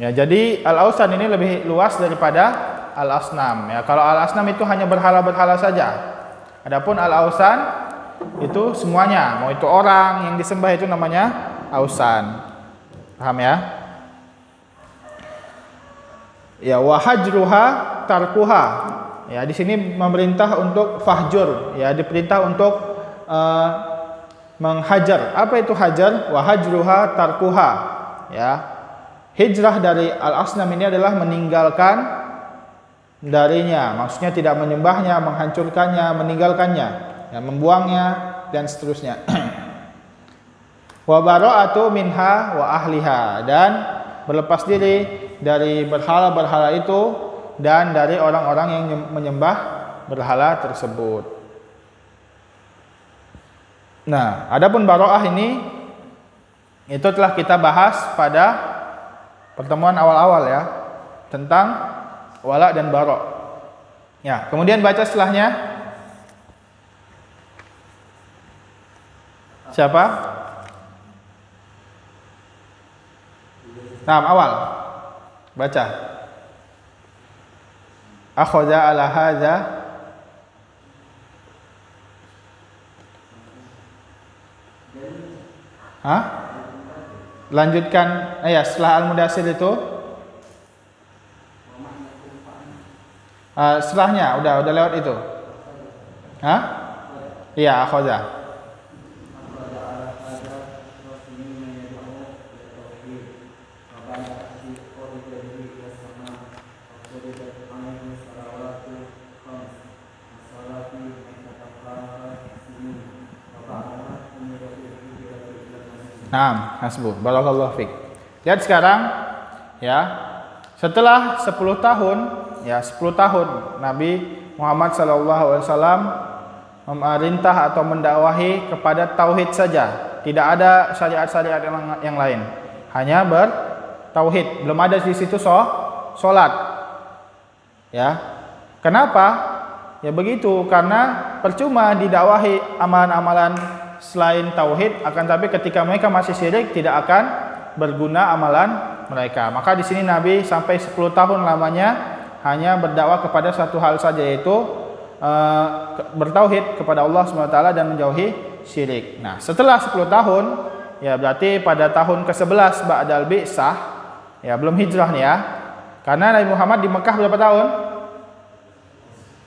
Ya, jadi al-awsan ini lebih luas daripada al-asnam. Ya, kalau al-asnam itu hanya berhala-berhala saja. Adapun al-awsan itu semuanya, mau itu orang yang disembah itu namanya awsan. Paham ya? Ya, wa hajruha tarkuha. Ya, di sini memerintah untuk fahjur, ya, diperintah untuk menghajar. Apa itu hajar? Wa hajruha tarkuha. Ya. Hijrah dari al-asnam ini adalah meninggalkan darinya, maksudnya tidak menyembahnya, menghancurkannya, meninggalkannya, ya, membuangnya dan seterusnya. Wa bara'atu minha wa ahliha, dan berlepas diri dari berhala-berhala itu dan dari orang-orang yang menyembah berhala tersebut. Nah, adapun bara'ah ini itu telah kita bahas pada pertemuan awal-awal, ya, tentang wala dan bara. Ya, kemudian baca setelahnya. Siapa? Nah, awal. Baca. Akhadha ala hadza. Hah? Lanjutkan, ya, setelah Al-Mudaththir itu. Setelahnya udah lewat itu. Hah? Iya, akhadha. Naam, hasbuh. Barakallahu fiik. Lihat sekarang, ya. Setelah 10 tahun, ya, 10 tahun Nabi Muhammad SAW memerintah atau mendakwahi kepada tauhid saja. Tidak ada syariat-syariat yang lain. Hanya bertauhid. Belum ada di situ salat. Ya. Kenapa? Ya begitu, karena percuma didakwahi amalan-amalan selain tauhid, akan tapi ketika mereka masih syirik tidak akan berguna amalan mereka. Maka di sini Nabi sampai 10 tahun lamanya hanya berdakwah kepada satu hal saja, yaitu bertauhid kepada Allah SWT dan menjauhi syirik. Nah, setelah 10 tahun, ya berarti pada tahun ke-11 ba'dal bi'sah, ya belum hijrah nih, ya. Karena Nabi Muhammad di Mekah berapa tahun?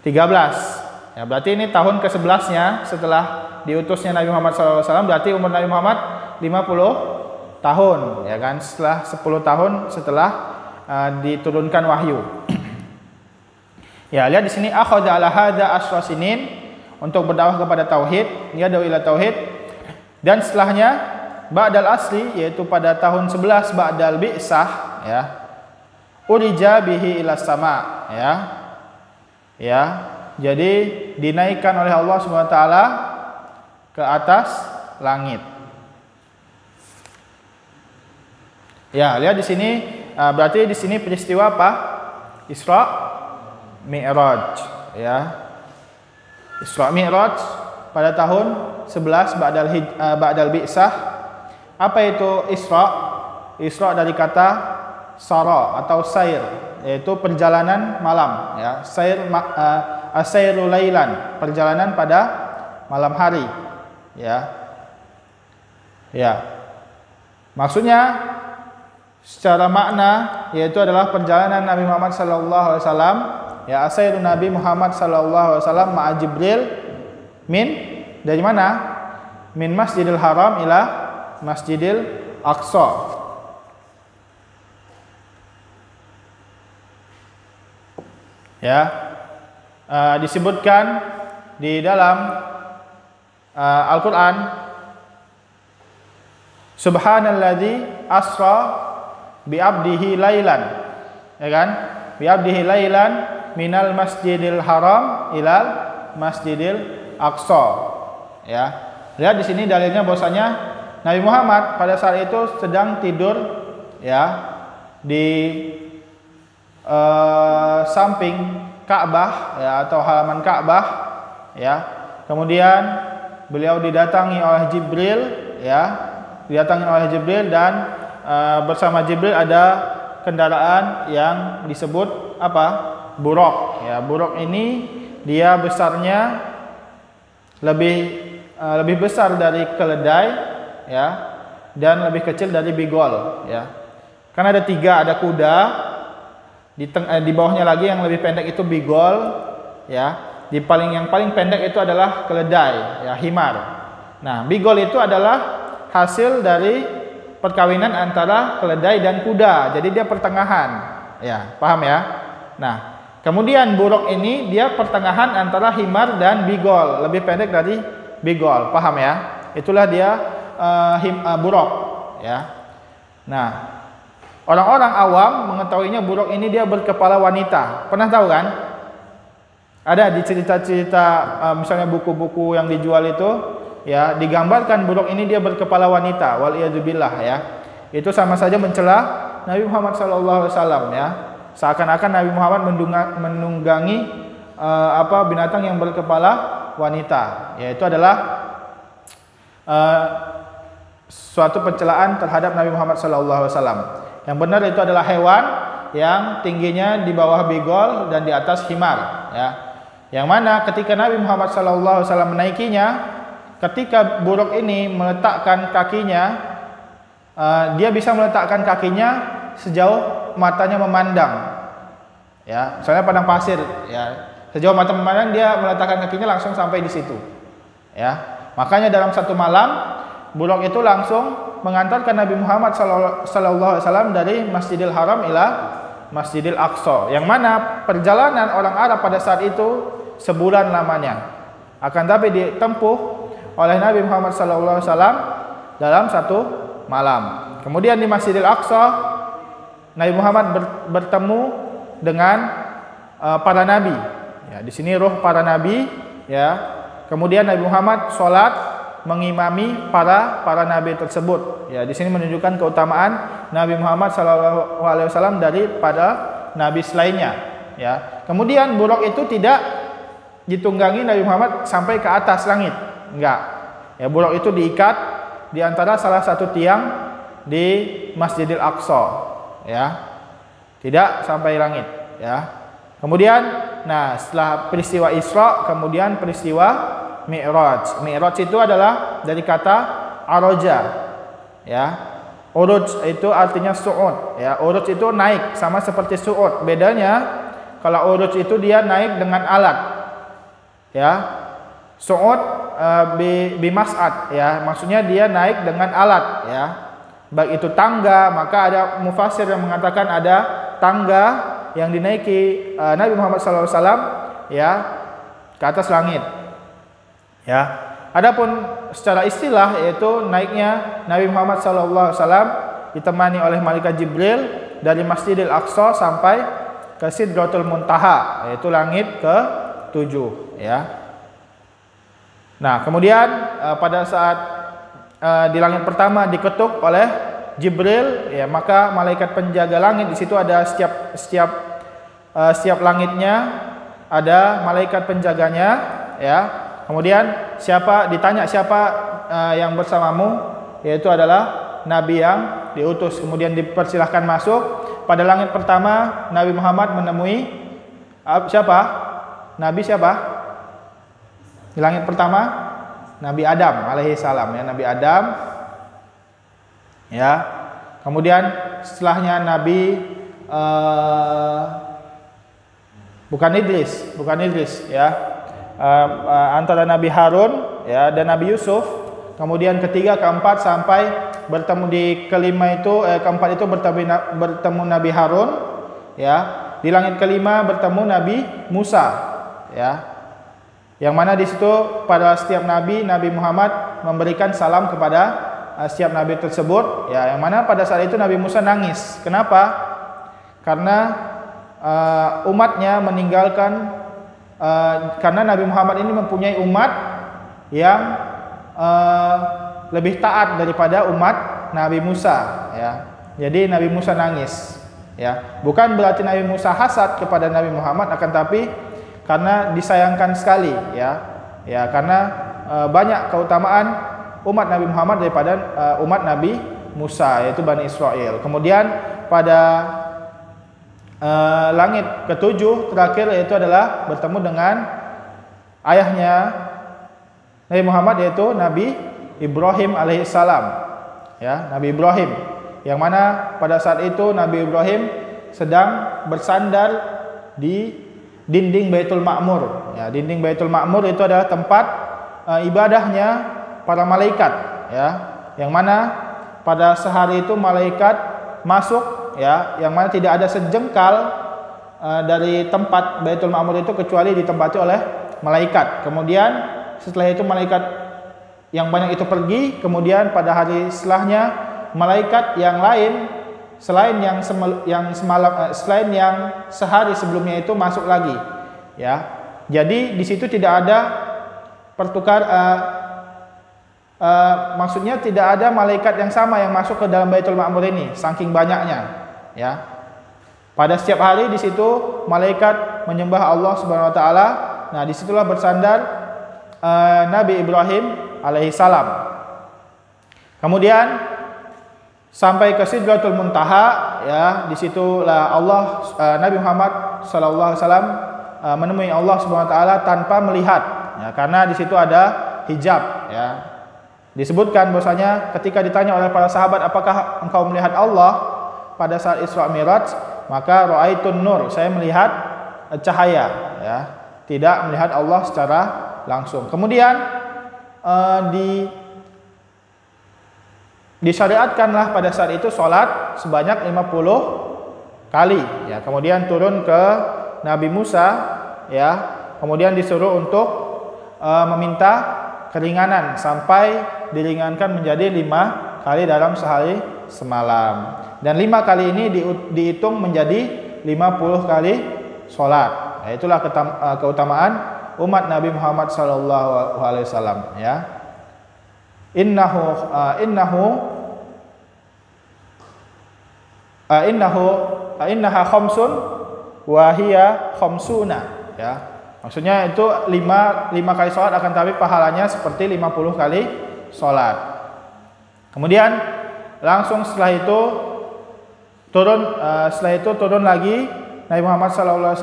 13. Ya, berarti ini tahun ke-11-nya setelah diutusnya Nabi Muhammad SAW, berarti umur Nabi Muhammad 50 tahun, ya kan? Setelah 10 tahun setelah diturunkan wahyu. Ya, lihat di sini akhadha ala hadza asra sinin, untuk berdakwah kepada tauhid, ya, dakwah ila tauhid. Dan setelahnya ba'dal asli, yaitu pada tahun 11 ba'dal bi'sah, ya. Urija bihi ila sama, ya. Ya. Jadi dinaikkan oleh Allah SWT ke atas langit. Ya, lihat di sini, berarti di sini peristiwa apa? Isra Mi'raj, ya. Isra Mi'raj pada tahun 11 ba'dal bi'sah. Apa itu Isra? Isra dari kata sara atau sair, yaitu perjalanan malam, ya. Asairu lailan, perjalanan pada malam hari, ya. Ya. Maksudnya secara makna yaitu adalah perjalanan Nabi Muhammad SAW, ya, asairu Nabi Muhammad SAW ma'a Jibril dari mana? Min Masjidil Haram ila Masjidil Aqsa. Ya. Disebutkan di dalam Al-Quran, Subhanalladzi asra bi'abdihi lailan, ya kan? Bi'abdihi lailan minal masjidil haram ilal masjidil aqsa, ya. Lihat di sini dalilnya bahwasanya Nabi Muhammad pada saat itu sedang tidur ya di samping Ka'bah ya, atau halaman Ka'bah ya. Kemudian beliau didatangi oleh Jibril ya, dan bersama Jibril ada kendaraan yang disebut apa? Buraq ya. Buraq ini dia besarnya lebih besar dari keledai ya, dan lebih kecil dari bigol ya. Karena ada 3, ada kuda, di bawahnya lagi yang lebih pendek itu bigol ya. Yang paling pendek itu adalah keledai ya, himar. Nah, bigol itu adalah hasil dari perkawinan antara keledai dan kuda. Jadi dia pertengahan ya, paham ya? Nah, kemudian buraq ini dia pertengahan antara himar dan bigol, lebih pendek dari bigol, paham ya? Itulah dia buraq ya. Nah, orang-orang awam mengetahuinya buraq ini dia berkepala wanita. Pernah tahu kan? Ada di cerita-cerita misalnya buku-buku yang dijual itu ya, digambarkan buraq ini dia berkepala wanita. Waliyadzubillah ya. Itu sama saja mencela Nabi Muhammad SAW ya. Seakan-akan Nabi Muhammad menunggangi binatang yang berkepala wanita. Ya, itu adalah suatu pencelaan terhadap Nabi Muhammad SAW. Yang benar itu adalah hewan yang tingginya di bawah bigol dan di atas himar ya. Yang mana ketika Nabi Muhammad SAW menaikinya, ketika buraq ini meletakkan kakinya, dia bisa meletakkan kakinya sejauh matanya memandang ya. Misalnya padang pasir ya, sejauh mata memandang dia meletakkan kakinya langsung sampai di situ ya. Makanya dalam satu malam buraq itu langsung mengantarkan Nabi Muhammad SAW dari Masjidil Haram ila Masjidil Aqsa, yang mana perjalanan orang Arab pada saat itu sebulan lamanya, akan tapi ditempuh oleh Nabi Muhammad SAW dalam satu malam. Kemudian di Masjidil Aqsa Nabi Muhammad bertemu dengan para nabi ya. Di sini ruh para nabi ya. Kemudian Nabi Muhammad sholat mengimami para nabi tersebut ya. Di sini menunjukkan keutamaan Nabi Muhammad SAW daripada nabi selainnya ya. Kemudian buraq itu tidak ditunggangi Nabi Muhammad sampai ke atas langit, enggak ya. Buraq itu diikat di antara salah satu tiang di Masjidil Aqsa ya, tidak sampai langit ya. Kemudian setelah peristiwa Isra, kemudian peristiwa Mi'raj. Mi'raj itu adalah dari kata araja ya. Uruj itu artinya su'ud ya. Uruj itu naik, sama seperti su'ud. Bedanya kalau uruj itu dia naik dengan alat ya. Su'ud bimas'ad ya, maksudnya dia naik dengan alat ya. Baik itu tangga, maka ada mufasir yang mengatakan ada tangga yang dinaiki Nabi Muhammad SAW ya ke atas langit ya. Adapun secara istilah yaitu naiknya Nabi Muhammad SAW ditemani oleh malaikat Jibril dari Masjidil Aqsa sampai ke Sidratul Muntaha, yaitu langit ke-7 ya. Nah, kemudian pada saat di langit pertama diketuk oleh Jibril ya, maka malaikat penjaga langit di situ ada setiap langitnya ada malaikat penjaganya ya. Kemudian ditanya siapa yang bersamamu, yaitu adalah nabi yang diutus. Kemudian dipersilahkan masuk. Pada langit pertama Nabi Muhammad menemui siapa? Nabi siapa? Di langit pertama Nabi Adam alaihi salam ya, Nabi Adam ya. Kemudian setelahnya Nabi bukan Idris ya, antara Nabi Harun ya dan Nabi Yusuf. Kemudian ketiga, keempat sampai bertemu di kelima itu keempat itu bertemu Nabi Harun ya. Di langit kelima bertemu Nabi Musa ya. Yang mana di situ pada setiap nabi Muhammad memberikan salam kepada setiap nabi tersebut ya. Yang mana pada saat itu Nabi Musa nangis. Kenapa? Karena umatnya meninggalkan karena Nabi Muhammad ini mempunyai umat yang lebih taat daripada umat Nabi Musa ya. Jadi Nabi Musa nangis. Ya, bukan berarti Nabi Musa hasad kepada Nabi Muhammad, akan tapi karena disayangkan sekali, ya. Ya, karena banyak keutamaan umat Nabi Muhammad daripada umat Nabi Musa, yaitu Bani Israel. Kemudian pada langit ketujuh terakhir yaitu adalah bertemu dengan ayahnya Nabi Muhammad, yaitu Nabi Ibrahim alaihissalam. Ya, Nabi Ibrahim, yang mana pada saat itu Nabi Ibrahim sedang bersandar di dinding Baitul Ma'mur. Ya, dinding Baitul Ma'mur itu adalah tempat ibadahnya para malaikat, ya, yang mana pada sehari itu malaikat masuk, ya, yang mana tidak ada sejengkal dari tempat Baitul Ma'mur itu kecuali ditempati oleh malaikat. Kemudian setelah itu malaikat yang banyak itu pergi, kemudian pada hari setelahnya malaikat yang lain selain yang sehari sebelumnya itu masuk lagi, ya. Jadi di situ tidak ada maksudnya tidak ada malaikat yang sama yang masuk ke dalam Baitul Ma'mur ini, saking banyaknya, ya. Pada setiap hari di situ malaikat menyembah Allah Subhanahu wa taala. Nah, disitulah bersandar Nabi Ibrahim alaihissalam. Kemudian sampai ke Sidratul Muntaha, ya, disitulah Nabi Muhammad sallallahu alaihi wasallam menemui Allah Subhanahu wa taala tanpa melihat, ya, karena di situ ada hijab, ya. Disebutkan bahwasanya ketika ditanya oleh para sahabat, apakah engkau melihat Allah pada saat Isra Mi'raj, maka ra'aitun nur, saya melihat cahaya, ya, tidak melihat Allah secara langsung. Kemudian disyariatkanlah pada saat itu sholat sebanyak 50 kali, ya. Kemudian turun ke Nabi Musa, ya, kemudian disuruh untuk meminta keringanan sampai diringankan menjadi 5 kali dalam sehari semalam. Dan 5 kali ini dihitung menjadi 50 kali sholat. Ya, itulah keutamaan umat Nabi Muhammad sallallahu alaihi wasallam, ya. Innaha khamsun wa hiya khamsuna, ya. Maksudnya itu 5 kali sholat, akan tapi pahalanya seperti 50 kali sholat. Kemudian langsung setelah itu turun lagi Nabi Muhammad SAW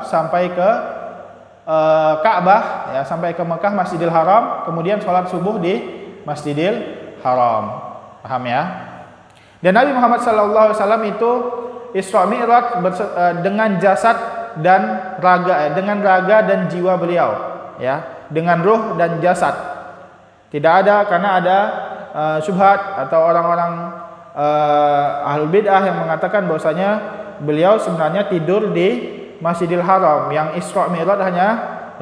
sampai ke Ka'bah, ya, sampai ke Mekah, Masjidil Haram, kemudian sholat subuh di Masjidil Haram. Paham, ya? Dan Nabi Muhammad SAW itu Isra Mi'raj dengan jasad dan raga, dengan raga dan jiwa beliau, ya, dengan ruh dan jasad. Tidak ada, karena ada syubhat atau orang-orang ahlul bid'ah yang mengatakan bahwasanya beliau sebenarnya tidur di Masjidil Haram, yang Isra Mi'raj hanya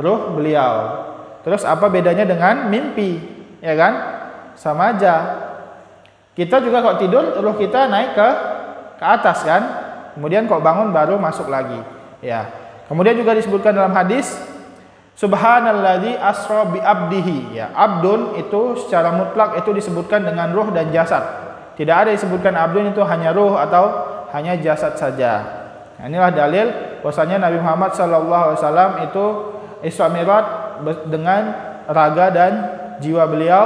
ruh beliau. Terus apa bedanya dengan mimpi, ya kan? Sama aja. Kita juga kalau tidur ruh kita naik ke atas, kan? Kemudian kok bangun baru masuk lagi. Ya. Kemudian juga disebutkan dalam hadis, Subhanalladzi asra bi abdihi, ya. Abdun itu secara mutlak itu disebutkan dengan ruh dan jasad. Tidak ada disebutkan abdun itu hanya ruh atau hanya jasad saja. Nah, inilah dalil bahwasanya Nabi Muhammad SAW itu Isra Mi'raj dengan raga dan jiwa beliau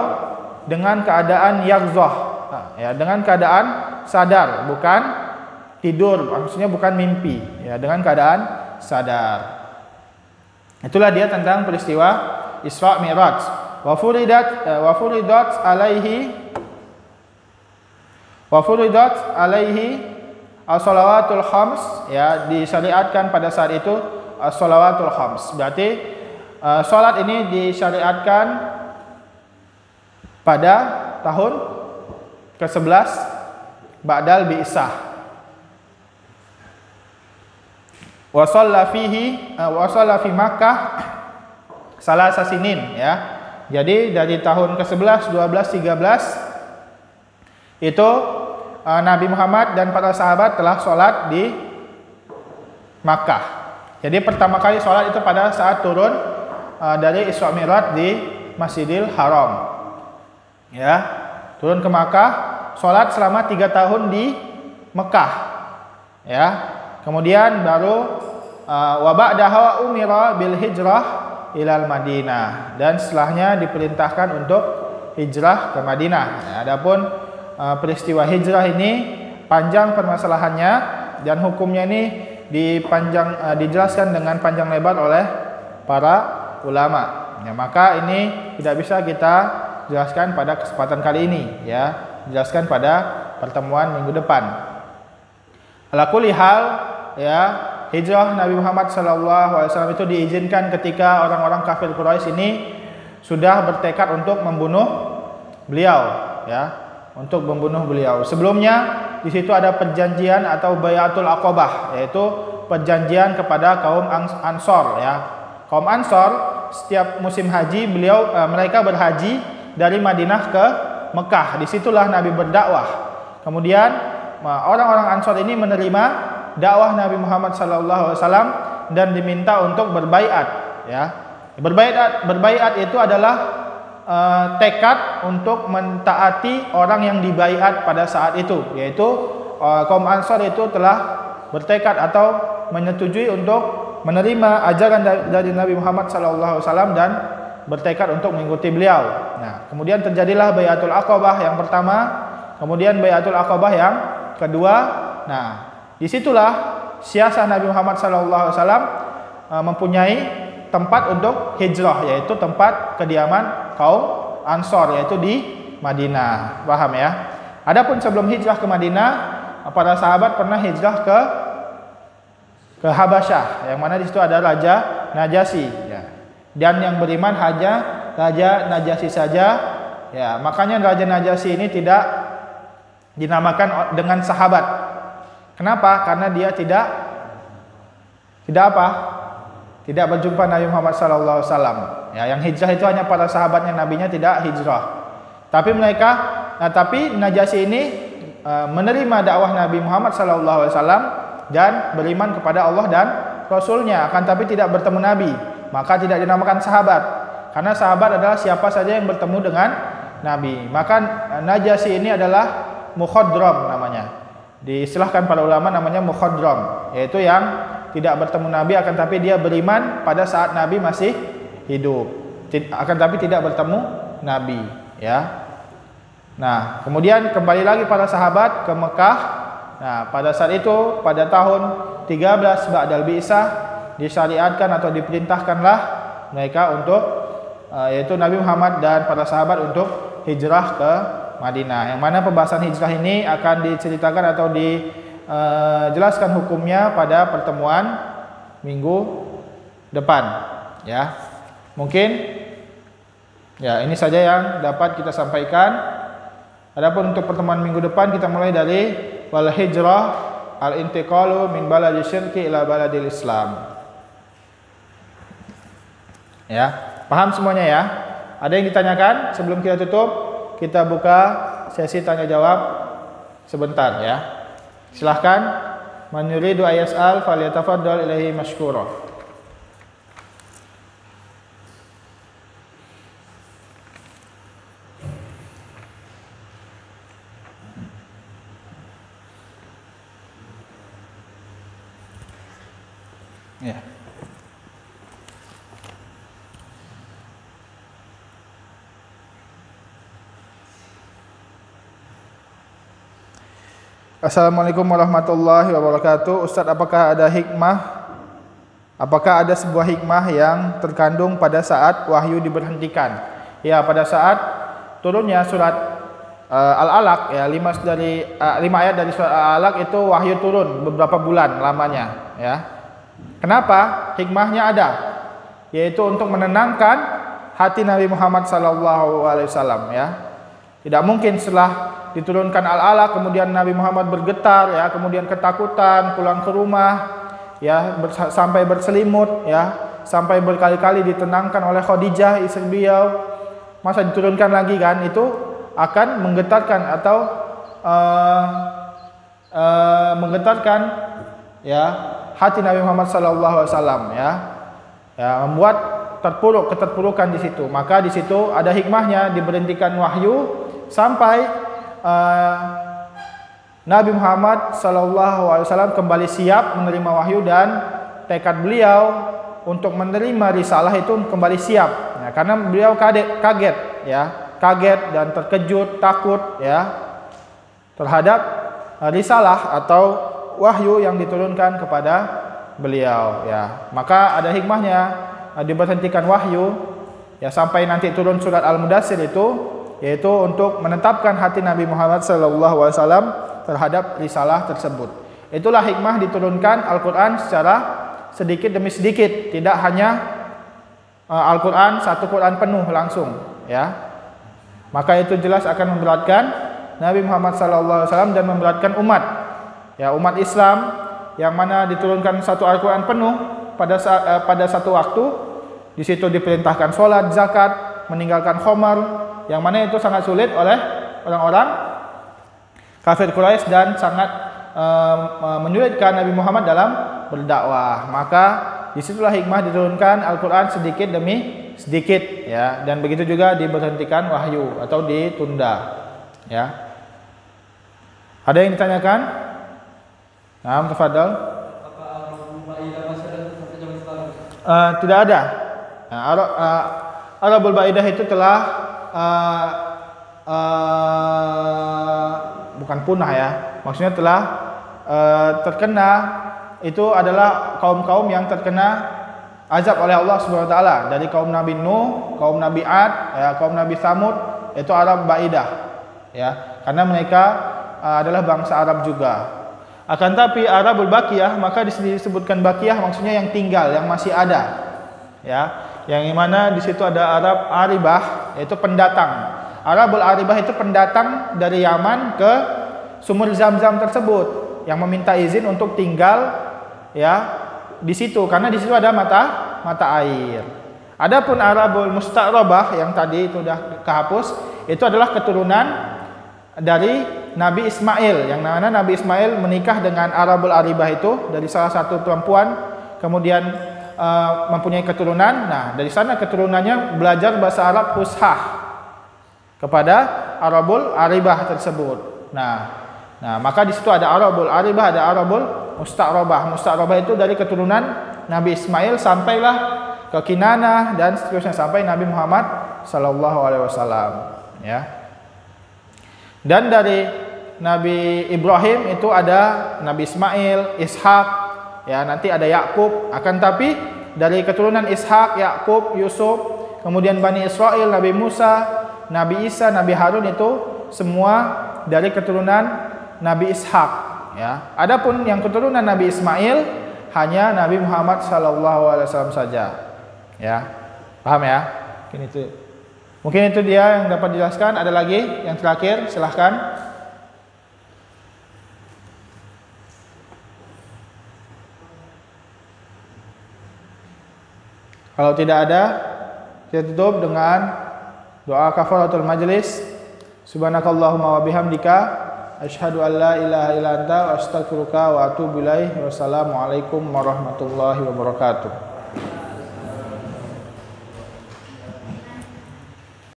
dengan keadaan yaqzah, ya, dengan keadaan sadar, bukan tidur, maksudnya bukan mimpi, ya, dengan keadaan sadar. Itulah dia tentang peristiwa Isra Mi'raj. Wa furidat alaihi as-shalawatul khams, ya, disyariatkan pada saat itu as-shalawatul khams. Berarti salat ini disyariatkan pada tahun ke-11 ba'dal bi'tsah. Wa shalla fi Makkah salasa sinin, ya. Jadi dari tahun ke-11, 12, 13 itu Nabi Muhammad dan para sahabat telah sholat di Makkah. Jadi pertama kali sholat itu pada saat turun dari Isra Mi'raj di Masjidil Haram, ya. Turun ke Makkah, sholat selama 3 tahun di Mekah, ya. Kemudian baru wa ba'daha umira bil hijrah ilal Madinah, dan setelahnya diperintahkan untuk hijrah ke Madinah. Ya, adapun peristiwa hijrah ini panjang permasalahannya dan hukumnya ini dijelaskan dengan panjang lebar oleh para ulama. Ya, maka ini tidak bisa kita jelaskan pada kesempatan kali ini, ya, dijelaskan pada pertemuan minggu depan. Ala kulli hal, ya, hijrah Nabi Muhammad SAW itu diizinkan ketika orang-orang kafir Quraisy ini sudah bertekad untuk membunuh beliau, ya, untuk membunuh beliau. Sebelumnya di situ ada perjanjian atau Bayatul Aqabah, yaitu perjanjian kepada kaum Ansor, ya. Kaum Ansor setiap musim haji mereka berhaji dari Madinah ke Mekah. Disitulah Nabi berdakwah. Kemudian orang-orang Ansor ini menerima dakwah Nabi Muhammad SAW dan diminta untuk berbaiat, ya. Berbaiat itu adalah tekad untuk mentaati orang yang dibaiat pada saat itu, yaitu kaum Ansor itu telah bertekad atau menyetujui untuk menerima ajaran dari Nabi Muhammad SAW dan bertekad untuk mengikuti beliau. Nah, kemudian terjadilah Bayatul Aqabah yang pertama, kemudian Bayatul Aqabah yang kedua. Nah, disitulah siasah Nabi Muhammad SAW mempunyai tempat untuk hijrah, yaitu tempat kediaman kaum Ansor, yaitu di Madinah. Paham, ya? Adapun sebelum hijrah ke Madinah, para sahabat pernah hijrah ke Habasyah, yang mana di situ ada Raja Najasyi, ya. Dan yang beriman hanya Raja Najasyi saja, ya. Makanya Raja Najasyi ini tidak dinamakan dengan sahabat. Kenapa? Karena dia tidak apa? Tidak berjumpa Nabi Muhammad SAW. Ya, yang hijrah itu hanya para sahabatnya, nabinya tidak hijrah. Tapi tapi Najasyi ini menerima dakwah Nabi Muhammad SAW dan beriman kepada Allah dan Rasulnya, akan tapi tidak bertemu Nabi, maka tidak dinamakan sahabat. Karena sahabat adalah siapa saja yang bertemu dengan Nabi. Maka Najasyi ini adalah mukhadram namanya. Diistilahkan para ulama namanya mukhadram, yaitu yang tidak bertemu Nabi akan tapi dia beriman pada saat Nabi masih hidup, akan tapi tidak bertemu Nabi, ya. Nah, kemudian kembali lagi para sahabat ke Mekah. Nah, pada saat itu pada tahun 13 Ba'dal Bi'tsah disyariatkan atau diperintahkanlah mereka untuk yaitu Nabi Muhammad dan para sahabat untuk hijrah ke Madinah. Yang mana pembahasan hijrah ini akan diceritakan atau dijelaskan hukumnya pada pertemuan minggu depan, ya. Mungkin ya ini saja yang dapat kita sampaikan. Adapun untuk pertemuan minggu depan kita mulai dari wal hijrah al intiqalu min baladil syirki ila baladil Islam. Ya, paham semuanya, ya? Ada yang ditanyakan sebelum kita tutup? Kita buka sesi tanya jawab sebentar, ya. Silahkan, man yuridu ayas'al falyatafaddal ilaihi mashkura. Ya. Assalamualaikum warahmatullahi wabarakatuh. Ustaz, apakah ada hikmah? Apakah ada sebuah hikmah yang terkandung pada saat wahyu diberhentikan? Ya, pada saat turunnya surat Al-Alaq, ya, 5 ayat dari surat Al-Alaq itu wahyu turun beberapa bulan lamanya, ya. Kenapa? Hikmahnya ada, yaitu untuk menenangkan hati Nabi Muhammad SAW, ya. Tidak mungkin setelah diturunkan Al-Alaq kemudian Nabi Muhammad bergetar, ya, kemudian ketakutan, pulang ke rumah, ya, sampai berselimut, ya, sampai berkali-kali ditenangkan oleh Khadijah istri beliau. Masa diturunkan lagi, kan? Itu akan menggetarkan atau menggetarkan, ya, hati Nabi Muhammad SAW, ya, membuat keterpurukan di situ. Maka di situ ada hikmahnya diberhentikan wahyu sampai Nabi Muhammad SAW kembali siap menerima wahyu dan tekad beliau untuk menerima risalah itu kembali siap. Ya, karena beliau kaget dan terkejut, takut ya terhadap risalah atau wahyu yang diturunkan kepada beliau ya. Maka ada hikmahnya diberhentikan wahyu ya sampai nanti turun surat Al-Mudaththir itu, yaitu untuk menetapkan hati Nabi Muhammad SAW terhadap risalah tersebut. Itulah hikmah diturunkan Al-Quran secara sedikit demi sedikit, tidak hanya Al-Quran satu Quran penuh langsung ya. Maka itu jelas akan memberatkan Nabi Muhammad SAW dan memberatkan umat ya, umat Islam yang mana diturunkan satu Al-Quran penuh pada satu waktu. Di situ diperintahkan sholat, zakat, meninggalkan khamar, yang mana itu sangat sulit oleh orang-orang kafir Quraisy dan sangat menyulitkan Nabi Muhammad dalam berdakwah. Maka disitulah hikmah diturunkan Al-Quran sedikit demi sedikit ya, dan begitu juga diberhentikan wahyu atau ditunda ya. Ada yang ditanyakan? Nah, tafadhal. Apa Arabul Ba'idah masih ada sampai zaman sekarang? Tidak ada. Nah, Arabul Ba'idah itu telah bukan punah ya, maksudnya telah terkena, itu adalah kaum-kaum yang terkena azab oleh Allah Subhanahu wa taala, dari kaum Nabi Nuh, kaum Nabi Ad, ya, kaum Nabi Tsamud, itu Arab Ba'idah ya, karena mereka adalah bangsa Arab juga. Akan tapi Arabul Baqiyah, maka disebutkan Baqiyah maksudnya yang tinggal, yang masih ada ya, yang mana di situ ada Arab Aribah, yaitu pendatang. Arabul Aribah itu pendatang dari Yaman ke sumur Zam-Zam tersebut, yang meminta izin untuk tinggal ya di situ, karena di situ ada mata air. Adapun Arabul Musta'rabah yang tadi itu sudah kehapus, itu adalah keturunan dari Nabi Ismail, yang mana Nabi Ismail menikah dengan Arabul Aribah itu dari salah satu perempuan, kemudian mempunyai keturunan. Nah, dari sana keturunannya belajar bahasa Arab fushah kepada Arabul Aribah tersebut. Nah, maka di situ ada Arabul Aribah, ada Arabul Musta'rabah. Musta'rabah itu dari keturunan Nabi Ismail sampailah ke Kinanah dan seterusnya sampai Nabi Muhammad SAW ya. Dan dari Nabi Ibrahim itu ada Nabi Ismail, Ishak, ya, nanti ada Yakub. Akan tapi dari keturunan Ishak, Yakub, Yusuf, kemudian Bani Israel, Nabi Musa, Nabi Isa, Nabi Harun, itu semua dari keturunan Nabi Ishak ya. Adapun yang keturunan Nabi Ismail hanya Nabi Muhammad SAW saja ya. Paham ya? Mungkin itu dia yang dapat dijelaskan. Ada lagi yang terakhir, silahkan. Kalau tidak ada, kita tutup dengan doa kafaratul majlis. Subhanakallahumma wa bihamdika asyhadu an la ilaha illa anta astaghfiruka wa atubu ilaik. Wassalamualaikum warahmatullahi wabarakatuh.